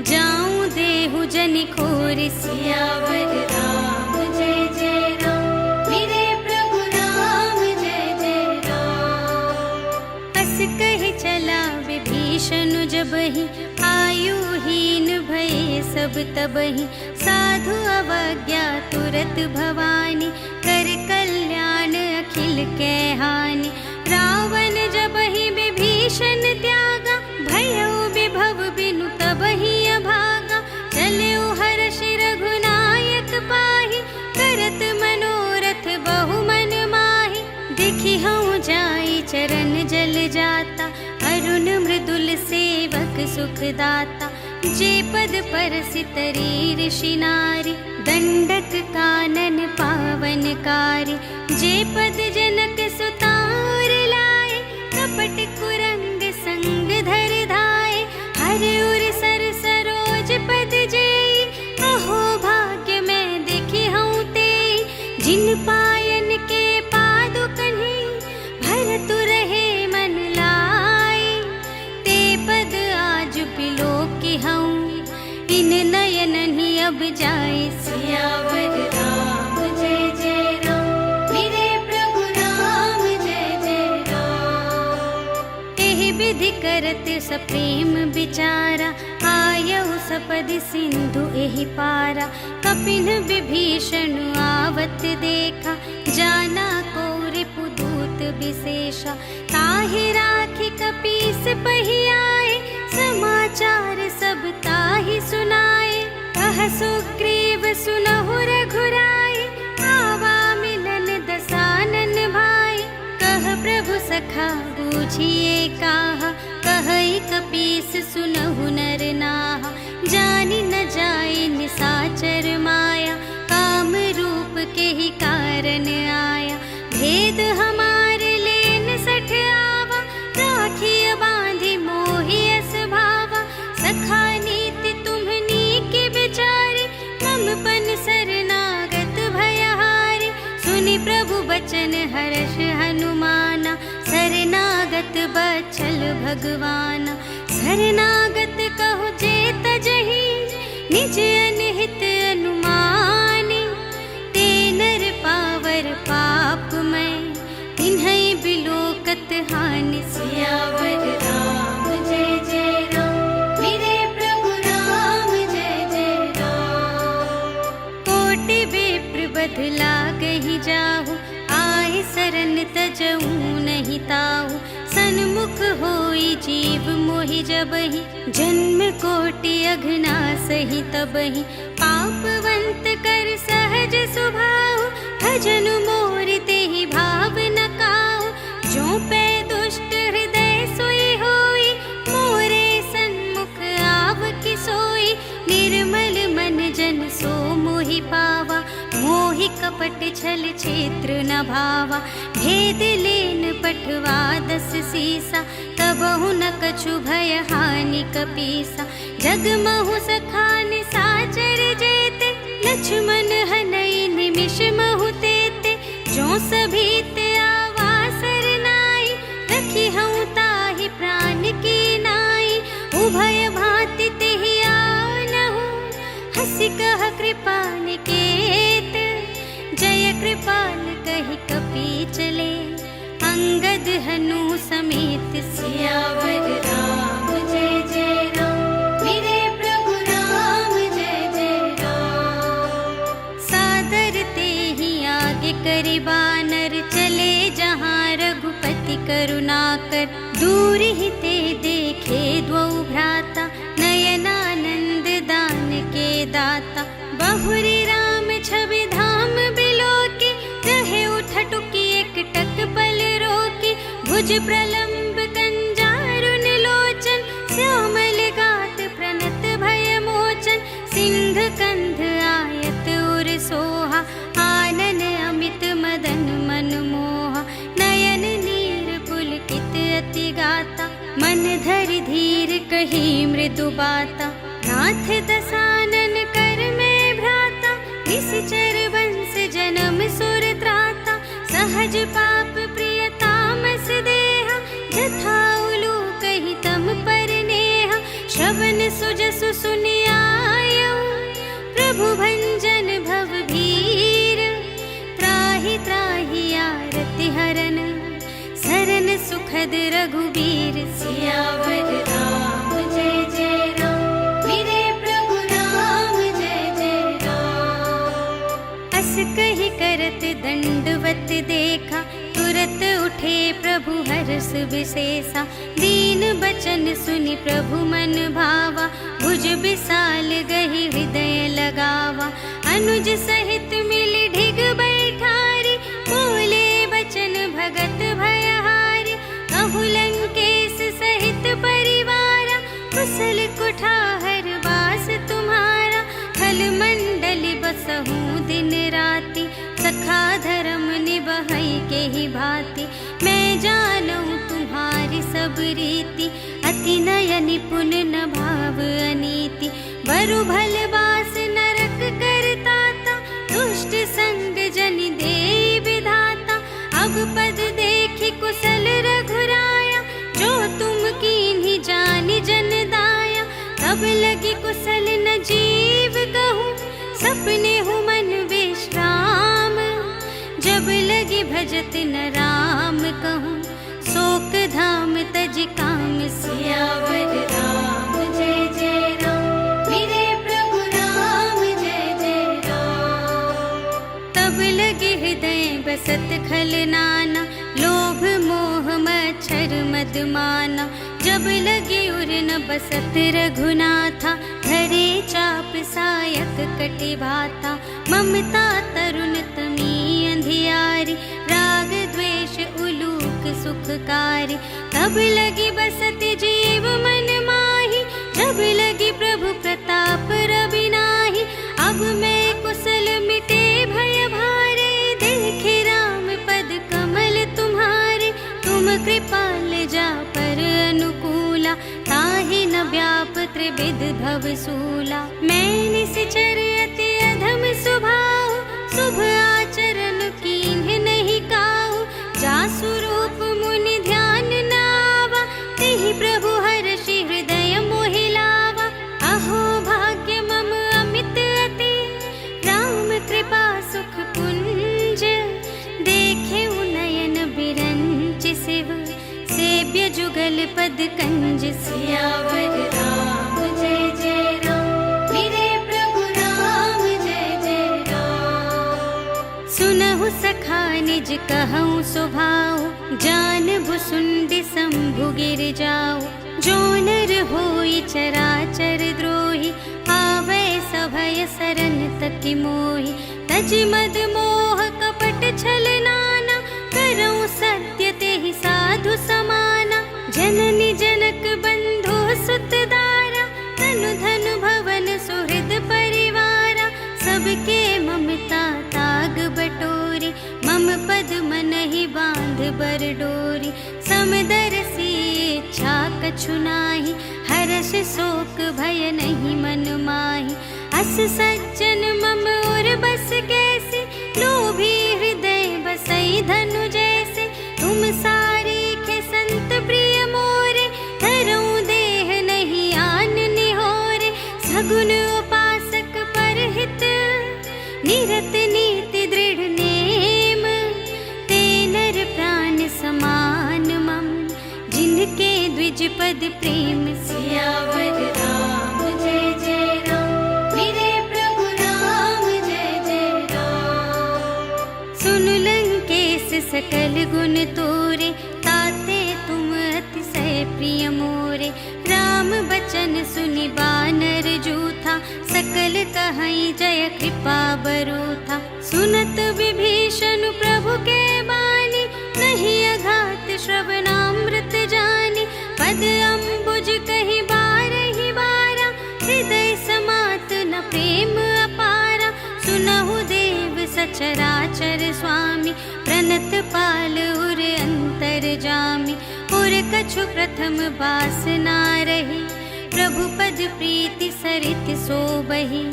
जाऊं देहु जनि खोर। सियावर राम जय जय राम, मेरे प्रभु राम जय जय राम। अस कहि चला विभीषण जबहि, आयुहीन भये सब तबहि। साधु अवज्ञा तुरत भवानी, कर कल्याण अखिल के हानि। रावण जबहि विभीषण त्यागा, भयउ विभव बिनु तबहि अभागा। चलउ हर्ष रघुनायक पाहि, करत मनोरथ बहु मन माहि। देखि हऊँ जाई चरण जल जाता, अरुण मृदुल सेवक सुख दाता। जे पद परसि तरी ऋषि नारी, दंडक कानन पावनकारी। जे पद जनक सुतार लाए, कपट कुरंग संग धर धाए। हरि उर सर सरोज पद जेई, अहो भाग्य मैं देखी हूँ तेई। जिन पायन के पादु कन्ही, भरतु रहे मन लाई। ते पद आज बिलोकी हूँ, इन नयन ही अब जाए। सियावर राम जय जय राम, मेरे प्रभु राम जय जय राम। एहि विधि करत सप्रेम विचारा, आयउ सपदि सिंधु एहि पारा। कपिन विभीषण आवत देखा, जाना को रिपु दूत विशेषा। ताहि राखी कपीस पहि आए, समाचार सब ताहि सुनाए। कह सुग्रीव सुनहु रघुराई, आवा मिलन दसानन भाई। कह प्रभु सखा बूझिए काहा, कहई कपीस सुनहु नर नाहा। जानि न जाए निसाचर माया, काम रूप के ही कारण आया। भेद हमारे लेन सठ आवा, राखिय बांधि मोहि अस भावा। सखा नीति तुम्हनी के विचारे, मम पन शरणागत भयहारी। सुनि प्रभु बचन हर्ष हनुमाना, शरणागत बचल भगवाना। शरणागत कहो जे तजहि, निज अनहित अनुमानी। ते लागहि जाहु, आए सरन तजऊ नहीं ताहु। सन्मुख होई जीव मोहि जबहि, जन्म कोटि अघना सही तबहि। पापवंत कर सहज सुभाहु, भजन मोर तेहि भाव न काहु। जो पै दुष्ट हृदय सोई होई, मोरे सन्मुख आव कि सोई। निर्मल मन जन सो मोहि पावा, मोहि कपट छल क्षेत्र न भावा। भेद लेन पठवा 10 सीसा, तबहु न कछु भय हानि कपीसा। जगमहु सखान साचर जेते, लक्ष्मण हनई निमिष महु तेते। जो सभीत आवा सरनाई, रखी हूँ ताहि प्राण की नाई। उभय भांति तेहि आनहु, हंसी कह कृपाल केत। जय कृपाल कहि कपि चले, अंगद हनु समेत। सियावर राम जय जय राम, मेरे प्रभु राम जय जय राम। सादर तेहि आगे करि बानर, चले जहाँ रघुपति करुणाकर। दूर ही ते देखे द्वौ भ्राता, नयनानंद दान के दाता। बहुरी राम छवि धाम बिलोकी, रहे उठटुकी एक टक पल रोकी। भुज प्रलंब कंजारुन लोचन, श्यामल गात प्रणत भय मोचन। सिंह कंध आयत उर सोहा, आनन अमित मदन मन मोहा। नयन नीर पुलकित अति गाता, मन धरि धीर कही मृदु बाता। नाथ दसानन कर में भ्राता, निश्चर वंश जन्म सुर त्राता। सहज पाप प्रिय तामस देहा, जथा उलू कही तम पर नेहा। श्रवण सुजसु सुनियायऊ, प्रभु भंजन भव भीर। त्राहि त्राहि आरति हरन, सरन सुखद रघुबीर। सियावर राम जय जय राम, मेरे प्रभु राम जय जय राम। अस कहि करत दंडवत देखा, तुरत उठे प्रभु हर्ष विशेषा। दीन बचन सुनि प्रभु मन भावा, भुज विशाल गहि हृदय लगावा। अनुज सहित मिलि ढिग बैठारी, बोले बचन भगत भयहारी। कहु लंकेश सहित परिवारा, कुशल कुठार वास तुम्हारा। खल मंडली बसहूँ दिन राति, सखा धर्म निबहै के ही भांति। मैं जानूं तुम्हारी सब रीति, अति नय निपुण न भाव अनीति। बरु भल बास नरक करताता, दुष्ट संग जन देई विधाता। अब पद देखि कुशल रघुराया, जो तुम कीन्ही जानि जन दाया। तब लगी कुशल न जीव कहूँ, सपने हूँ मन विश्राम। जब लगी भजत न राम कहूँ, शोक धाम तज काम। सियावर राम जय जय राम, मेरे प्रभु राम जय जय राम। तब लगे हृदय बसत खल नाना, लोभ मोह मच्छर मद माना। जब लगे उर न बसत रघुनाथा, धरे चाप सायक कटि भाता। ममता तरुण तमी अंधियारी, राग द्वेष उलूक सुखकारी। तब लगी बसत जीव मन माही, जब लगी प्रभु प्रताप रवि नाही। अब मैं कुशल मिटे भय भारे, देखे राम पद कमल तुम्हारे। तुम कृपाल जा पर अनुकूला, ताहि न व्याप त्रिविध भव सूला। मैं निश्चर अति अधम स्वभाव, शुभ आचरण कीन्ह नहीं काहू। जासु रूप मुनि ध्यान न आवा, तेहि प्रभु हर्षि हृदय मोहि लावा। अहो भाग्य मम अमित अति, राम कृपा सुख पुंज। देखे नयन बिरंच शिव, सेव्य जुगल पद कंज। सियावर राम जय जय राम, मेरे प्रभु राम जय जय राम। सुनहु सखा निज कहूँ स्वभाव, जान भुसुंडी शंभु गिर जाओ। जो नर होई चराचर द्रोही, आवे सभय सरन तकि मोहि। तज मद मोह कपट छल नाना, करऊँ सत्य तेहि साधु समाना। जननी जनक बंधु सुत दारा, तनु धनु भवन सुहृद परिवारा। सबके ममता ताग बटोरी, मम पद मनहि बांध बर डोरी। समदर्शी इच्छा कछु नाहि, हर्ष शोक भय नहीं मन माहि। अस सज्जन मम उर बस कैसे, लोभी हृदय बसई धनु जैसे। तुम सारीखे संत प्रिय मोरे, धरऊँ देह नहीं आन निहोरे। सगुन उपासक परहित, निरत नीति दृढ़ नेम। ते नर प्राण समान मम, जिनके द्विज पद प्रेम। सियावर राम जय जय राम, मेरे प्रभु राम जय जय राम। सुन लंकेश सकल गुण तोरे, ताते तुम अतिशय प्रिय मोरे। राम बचन सुनि बानर जूथा, सकल कहई जय कृपा बरूथा। सुनत विभीषण प्रभु के बानी, नहीं अघात श्रवणामृत जानी। पद अम्बुज कहीं बारहि बारा, हृदय समात न प्रेम अपारा। सुनहु देव सचराचर स्वामी, प्रणत पाल उर अंतर जामी। उर कछु प्रथम बास ना रही, प्रभु पद प्रीति सरित सोबहि।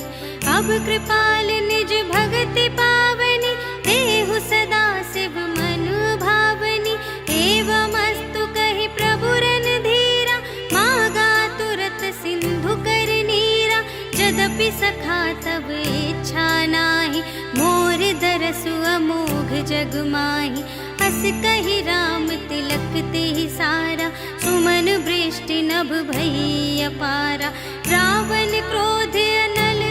अब कृपाल निज भगति पावनी, देहु सदा शिव मनु भावनी। एवमस्तु कहि प्रभु रणधीरा, मागा तुरत सिंधु कर नीरा। यद्यपि सखा तब इच्छा नाही, मोर दरसु अमोघ जग माही। हस कहि राम तिलक तेहि सारा, सुमन वृष्टि नभ भई अपारा। रावण क्रोध अनल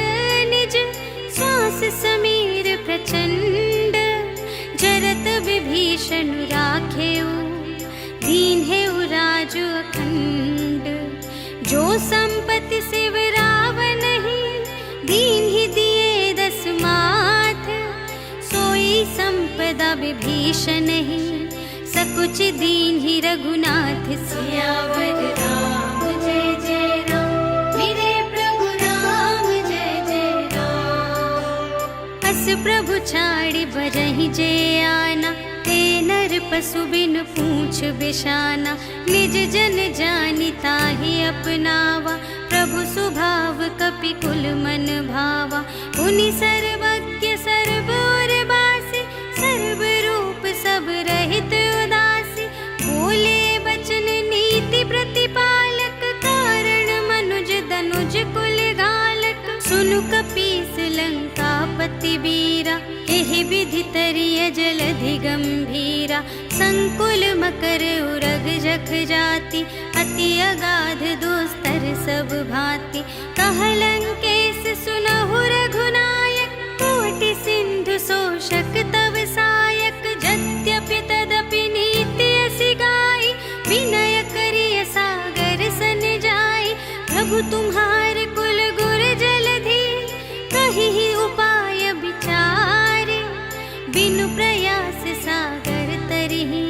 निज, श्वास समीर प्रचंड। जरत विभीषण राखेउ, दीन्हेउ राजु अखंड। जो संपत्ति शिव रावण ही, दीन्हि दिए दस माथ। सोई संपदा विभीषण ही, सकुच दीन्हि रघुनाथ। सियावर राम जय जय राम, मेरे प्रभु राम जय जय राम। अस प्रभु छाड़ि बरहि जे आना, ते नर पशु बिन पूछ बिशाना। निज जन जानि ताहि अपनावा, प्रभु सुभाव कपि कुल मन भावा। पुनि सर्वज्ञ सर्व उर बासी, सर्व रूप सब रहित उदासी। बोले बचन नीति प्रतिपालक, कारण मनुज दनुज कुल घालक। सुनु कपीस लंकापति वीरा, एहि विधि तरिय जलधि गंभीरा। संकुल मकर उरग जख जाति, अति अगाध दुस्तर सब भांति। कह लंकेश सुनहु रघुनायक, कोटि सिंधु शोषक तव सायक। यद्यपि तदपि नीति असि गाई, विनय करिय सागर सन जाई। प्रभु तुम्हार कुल गुर जलधि, कहि उपाय विचारे। बिनु प्रयास सागर तरिहि,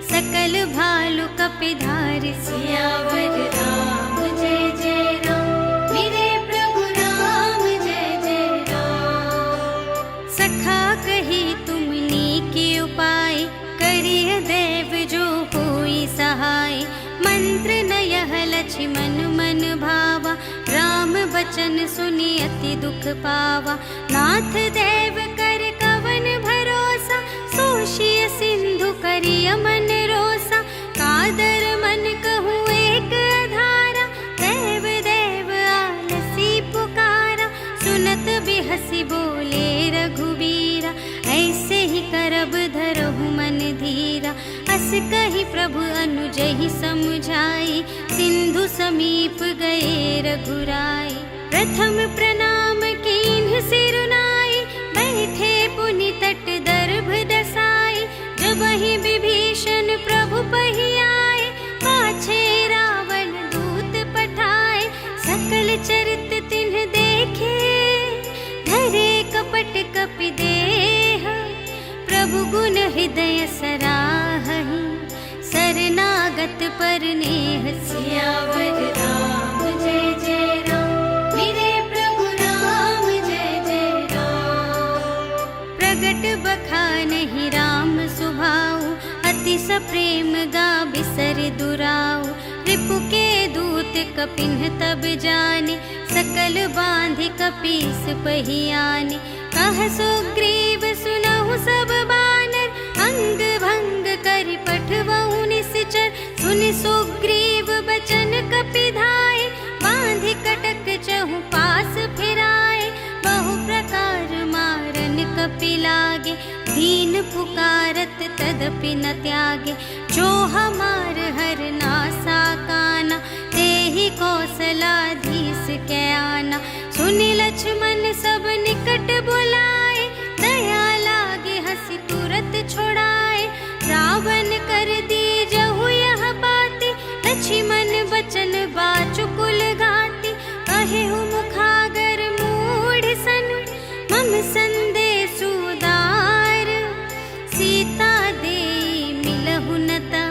सकल भालु कपिधारि। सियावर राम जय जय राम, मेरे प्रभु राम जय जय राम। सखा कही तुमनी के उपाय, करिय देव जो होई सहाय। मंत्र न यह लक्ष्मण मन भावा, राम बचन सुनि अति दुख पावा। नाथ देव कर कवन भरोसा, सोषिय सिंधु करिय मन रोसा। कादर मन कहूँ एक अधारा, देव देव आलसी पुकारा। सुनत बिहसी बोले रघुबीरा, ऐसे ही करब धरहु मन धीरा। अस कहि प्रभु अनुजहि समुझाई, सिंधु समीप गए रघुराई। प्रथम प्रणाम कीन्ह सिरुनाई, बैठे पुनि तट हृदय सराहहि शरणागत पर नेह सियावर राम जय जय राम मेरे प्रभु राम जय जय राम। प्रगट बखानहि राम सुभाऊ अति सप्रेम गा बिसर दुराऊ। रिपु के दूत कपिन्ह तब जाने सकल बांधि कपीस पहियाने। कह सुग्रीव सुनहु सब बानर अंग भंग करि पठवहु निश्चर। सुनि सुग्रीव बचन कपि धाये बांधि कटक चहु पास फिराए। बहु प्रकार मारन कपि लागे दीन पुकारत तदपि न त्यागे। जो हमार हर नासा काना तेहि कौशलाधीश कै आना। सुनि लक्ष्मण सब निकट बुलाए दया लागे हंसी तुरत छोड़ाए। रावण कर दीजहु यह बाती लक्ष्मण बचन बाचुकुल घाती। कहेहु मुखागर मूढ़ सन मम संदेश उदार। सीता दे मिलहु नता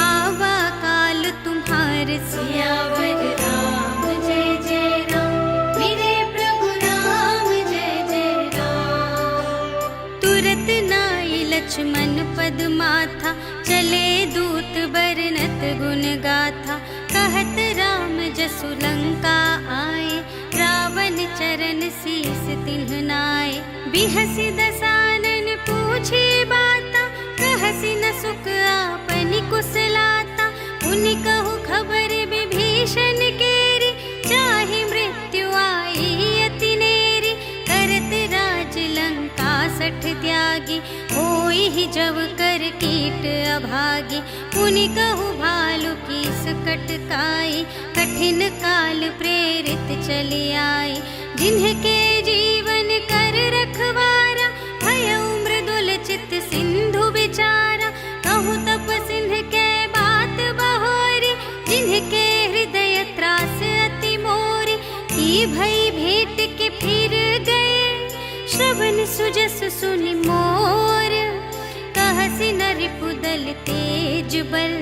आवा काल तुम्हार सियावर राम जय जय राम मेरे प्रभु राम जय जय राम। तुरत नाई लक्ष्मण पद माथा चले दूत बरनत गुण गाथा। कहत राम जसु लंका आए रावण चरण शीस तिन्ह नाए। बिहसि दसानन पूछे बाता कहसि न सुख आपनि कुशलाता। उनि कहु खबर विभीषण केरी चाहे मृत्यु आई अति नेरी। करत राज लंका सठ त्यागी होई जब कर कीट अभागी। उनि कहु भालु की सकट काई कठिन काल प्रेरित चली आई। जिन्हके जीवन कर रखवारा भयउ मृदुल चित सिंधु विचारा। कहु तप सिंह के बात बहोरी जिन्हके हृदय त्रास अति मोरी। की भई भेंट के फिर गए श्रवण सुजस सुनि मोर। कहसि न रिपुदल तेज बल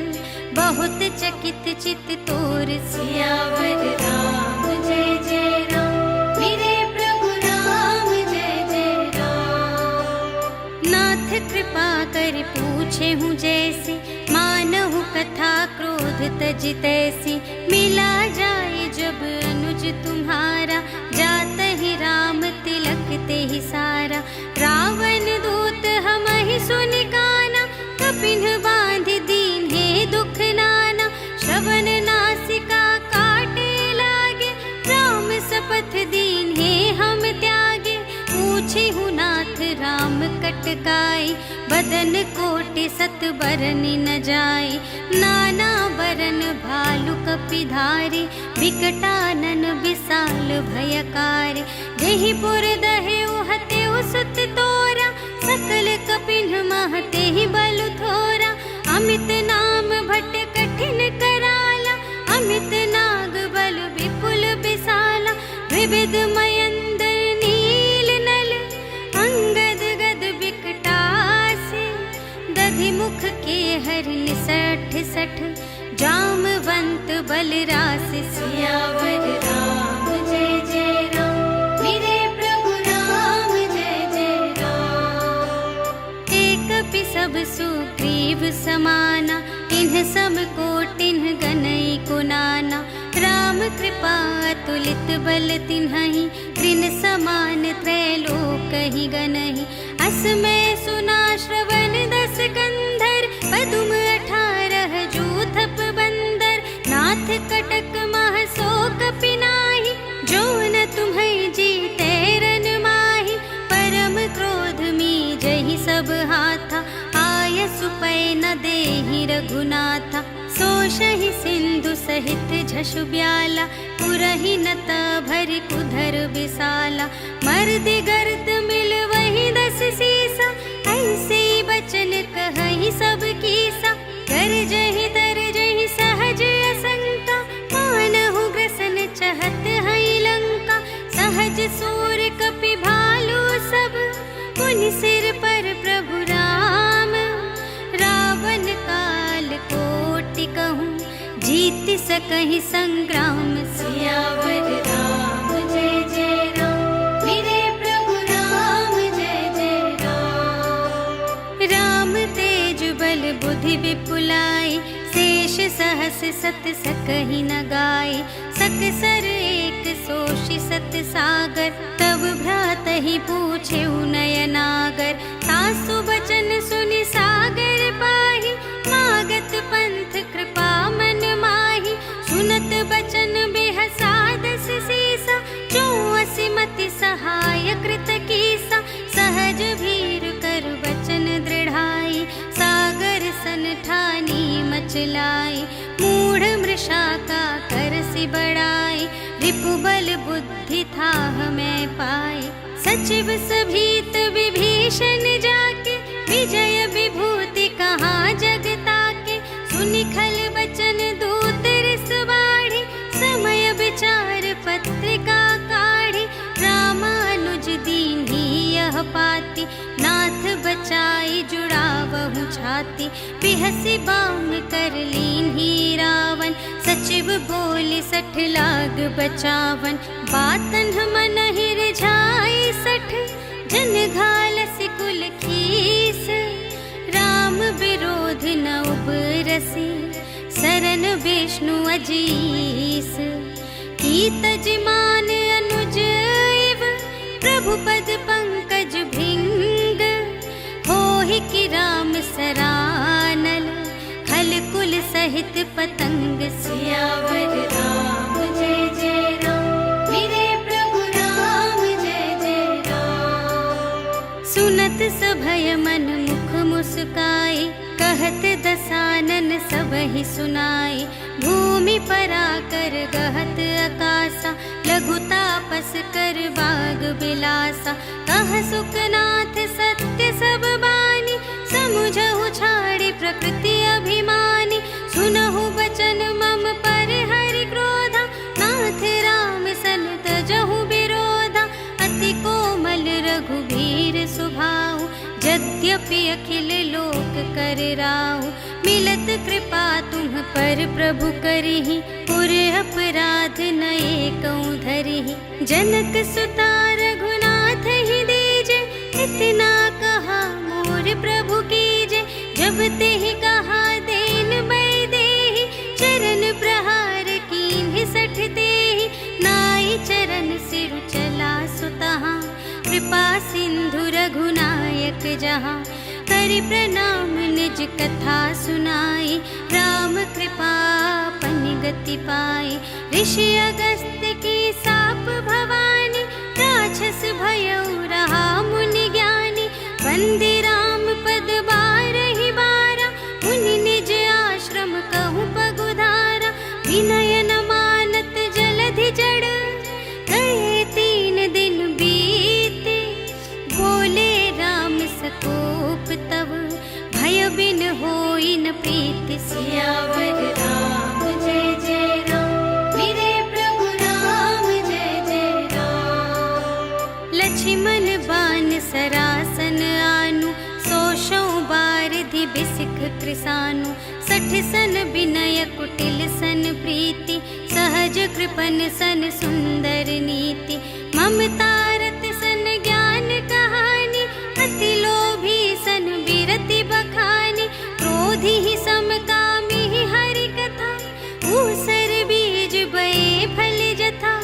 बहुत चकित चित तोर। सियावर राम जय जय राम मेरे प्रभु राम जय जय राम। नाथ कृपा कर पूछे हूँ जैसे मानहु कथा क्रोध तज तैसी। मिला जाए जब अनुज तुम्हारा जात ही राम तिलक ते ही सारा। रावण दूत हमहि सुनि काना कपिन्ह बांधि दीन हे दुख नाना। श्रवण नासिका काटे लागे राम शपथ दीन हे हम त्यागे। पूछे हूँ नाथ राम कटकाई बदन कोटि सत बरनि न जाई। नाना बरन भालु कपि धारी विकटानन विशाल भयकारी। जेहि पुर दहेउ हतेउ सुत तोरा सकल कपिन्ह महते ही बलु थोरा। अमित नाम भट कठिन कराला अमित नाग बल विपुल विशाला। विविध मयंद्र नील नल अंगद गद विकटासे। दधि मुख के हरिण सठ सठ जामवंत बलरास। सियावर राम जय जय राम मेरे प्रभु राम जय जय राम। एक कपि सब सुग्रीव समाना इन्ह सब कोटिन्ह गनई को नाना। राम कृपा तुलित बल तिन्हहि कृन समान त्रैलोक ही गनहि। असमय सुना श्रवण दस कंधर पदुम 18 जूथप बंदर। नाथ कटक मह शोक पिनाहि जो न तुम्हें जीते रन माहि। परम क्रोध मी जहि सब हाथा आय सुपै न देहि रघुनाथा। सोषहि सिंधु सहित झषु ब्याला पुरहि नता भरि कुधर विशाला। मर्दि गर्द मिल वही 10 सीसा ऐसे बचन कहहि सब कीसा। कर जहि तर जहि सहज असंका मानहु ग्रसन चहत हई लंका। सहज सूर कपि भालु सब पुनि सिर पर प्रभु राम कीर्ति सकहि संग्राम सियावर राम जय जय राम मेरे प्रभु राम जय जय राम। राम तेज बल बुद्धि विपुलाई शेष सहस सत सकहि न गाय। सकसर एक सोषि सत सागर तब भ्रातहि पूछे नयनागर। सासु बचन सुनि सागर पाहि मागत पंथ कृपा मन माहि। सुनत बचन बेहसादस सीसा जो असिमति सहाय कृत कीसा। सहज भीर कर बचन दृढ़ाई सागर सन ठानी मचलाई। मूढ़ मृषा का करसि बढ़ाई रिपु बल बुद्धि थाह मैं पाई। सचिव सभीत विभीषण जाके विजय विभूति कहाँ जगता के। सुनि खल बचन दूत रिस बाढ़ी समय विचार पत्रिका काढ़ी। रामानुज दीन्ही यह पाती नाथ बचाई जुड़ावहु छाती। बिहसि बाम कर लीन्ही रावण सचिव बोली सठ लाग बचावन। बातन मन रिझाई सठ जन घालसि कुल खीस। राम विरोध न उबरसी सरन विष्णु अजीस। कीत जिमान अनुज इव प्रभु पद पंकज भृंग। होहि कि राम सरानल खल कुल सहित पतंग सियावर राम जय जय राम मेरे प्रभु राम जय जय राम। सुनत सभय मन मुख मुस्काई कहत दसानन सबहि सुनाई। भूमि पराकर गहत आकासा लघु तापस कर बाग बिलासा। कह सुखनाथ सत्य सब बानी समुझहु छाड़ी प्रकृति अभिमानी। सुनहु बचन मम पर हरि क्रोधा नाथ राम सन तजहु विरोधा। अति कोमल रघुबीर सुभाऊ यद्यपि अखिल लोक कर राऊ। मिलत कृपा तुम पर प्रभु करिहि पुर अपराध न एकौ धरिहि। जनक सुता रघुनाथ ही दीजे इतना कहा मोर प्रभु कीजे। जब तेहि कहा देन बै देहि चरण प्रहार कीन्हि सठ तेहि। नाई चरण सिरु चला सुतहाँ कृपा सिंधु रघुनायक जहाँ। करि प्रणाम निज कथा सुनाई राम कृपा पन गति पाई। ऋषि अगस्त्य की साप भवानी राक्षस भयउ रहा मुनि ज्ञानी। वंदे राम पद बारहि बारा मुनि निज आश्रम कहूँ पगुधारा। विनय न मानत जलधि जड़ गए 3 दिन बीते। बोले राम सकोप तब भय बिन होई न प्रीति। सियावर राम जय जय राम मेरे प्रभु राम जय जय राम। लक्ष्मण बान सरासन आनु सोशौ बारधि बिसिख कृसानु। सठ सन विनय कुटिल सन प्रीति सहज कृपन सन सुंदर नीति। ममता रत सन ज्ञान कहानी अति लोभी सन बिरति बखानी। क्रोधी ही समकामी ही हरि कथा ऊसर बीज बए फल जथा।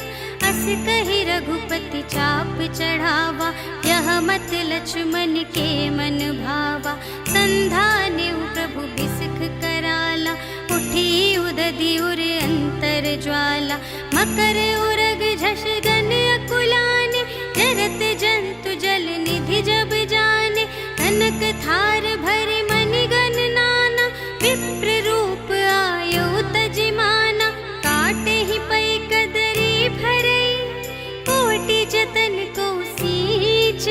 अस कहि रघुपति चाप चढ़ावा यह मत लक्ष्मण के मन भावा। संधाने प्रभु बिसिख कराला उठी उदधि उर अंतर ज्वाला। मकर उरग झष गन अकुलाने जरत जंतु जल निधि जब जाने। कनक थार भरि मणिगण नाना विप्र रूप आयो तजिमाना। काटे ही पै कदरी भरई कोटि जतन को सींच।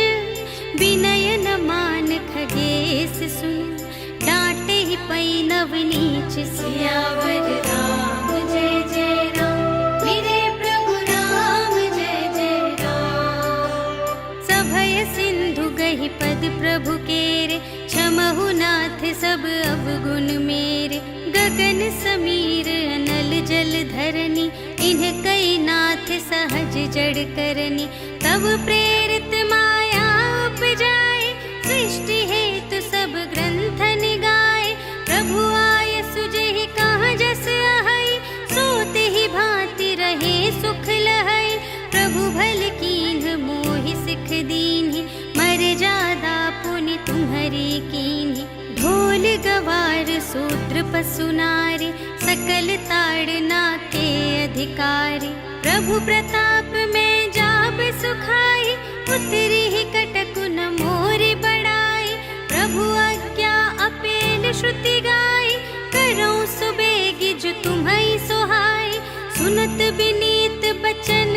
विनय न मान खगेश सुन डांटे ही पै नवनीच। सियावर राम जय जय राम मेरे प्रभु राम जय जय राम। सभय सिंधु गहि पद प्रभु केरे क्षमहु नाथ सब अवगुण मेरे। गगन समीर अनल जल धरनी, इन्ह कई नाथ सहज जड़ करनी। तब प्रेरित माया उपजाए, सृष्टि हेतु सब ग्रंथन गाए। प्रभु आय सुजहि कहाँ जस आहै, सोते ही भांति रहे सुख लहै। प्रभु भल कीन्ह मोहि सिख दीन्हि, मर्यादा पुनि तुम्हरी कीन्हि। ढोल गवार शूद्र पशु नारी, सकल ताड़ना के अधिकारी। प्रभु प्रताप में जाब सुखाई, उतरी ही कटकु न मोरि बड़ाई। प्रभु आज्ञा अपेल श्रुति गाई, करऊँ सुबेगी जो तुम्है सोहाई। सुनत विनीत बचन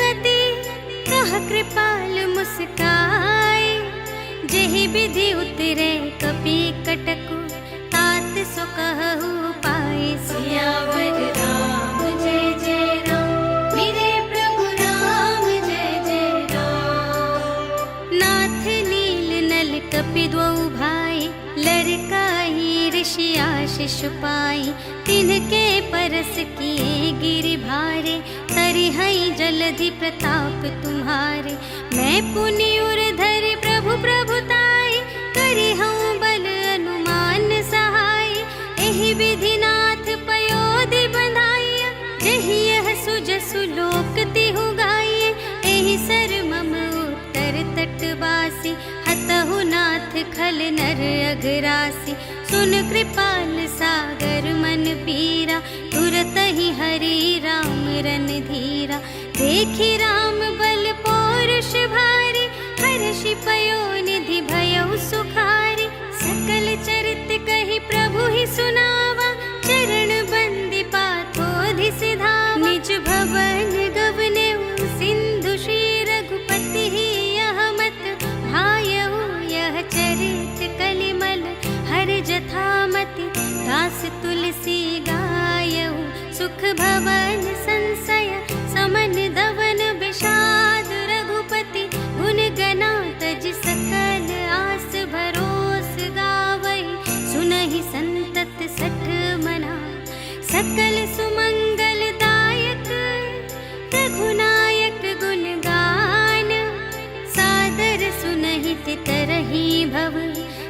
अति, कह कृपाल मुस्काई। जेहि विधि उतरे कपि कटकु, तात सो कहु पाई। सियावर राम जय जय राम, मेरे प्रभु राम जय जय राम। नाथ नील नल कपि द्वौ भाई, लड़काई ऋषि आशीष पाई। तिनके परस किए गिरि भारे, तरिहै जलधि प्रताप तुम्हारे। मैं पुनि उर धरि प्रभु प्रभुताई, करिहऊँ बल अनुमान सहाय। एहि विधि नाथ पयोधि बंधाइया, जेहि यह सुजसु लोक तिहु गाइए। एहि सर मम उत्तर तटवासी, हतहु नाथ खल नर अघरासी। सुन कृपाल सागर मन पीरा, तुरत ही हरि राम रन धीरा। देखि राम बल पौरुष भारी, हर्षि पयोनिधि भयउ सुखारी। सकल चरित कहि प्रभु ही सुनावा, चरण बंदी पाथोधि सिधावा। निज भवन गवनेउ सिंधु श्री रघुपति ही, यह मत भायउ यह चरित कलिमल हर जथामति। दास तुलसी गायउ, सुख भवन संशय समन दवन विषाद। रघुपति गुण गना तज सकल आस भरोस गावै। सुनहि संतत सठ मना, सकल सुमंगल दायक। रघुनायक गुण गान, सादर सुनहि तितरहि भव।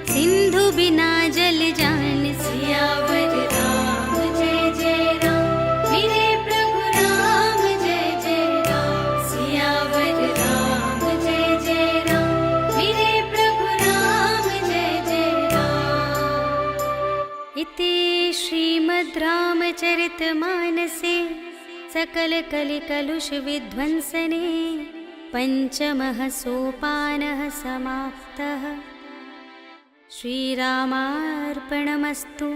सिंधु बिना जल जान, सियावर राम जय जय राम, मेरे प्रभु राम जय जय राम। सियावर राम जय जय राम, मेरे प्रभु राम जय जय राम। इति श्रीमद् रामचरितमानसे सकल कलि कलुष विध्वंसने, पंचमः सोपानः समाप्तः। श्रीरामार्पणमस्तु।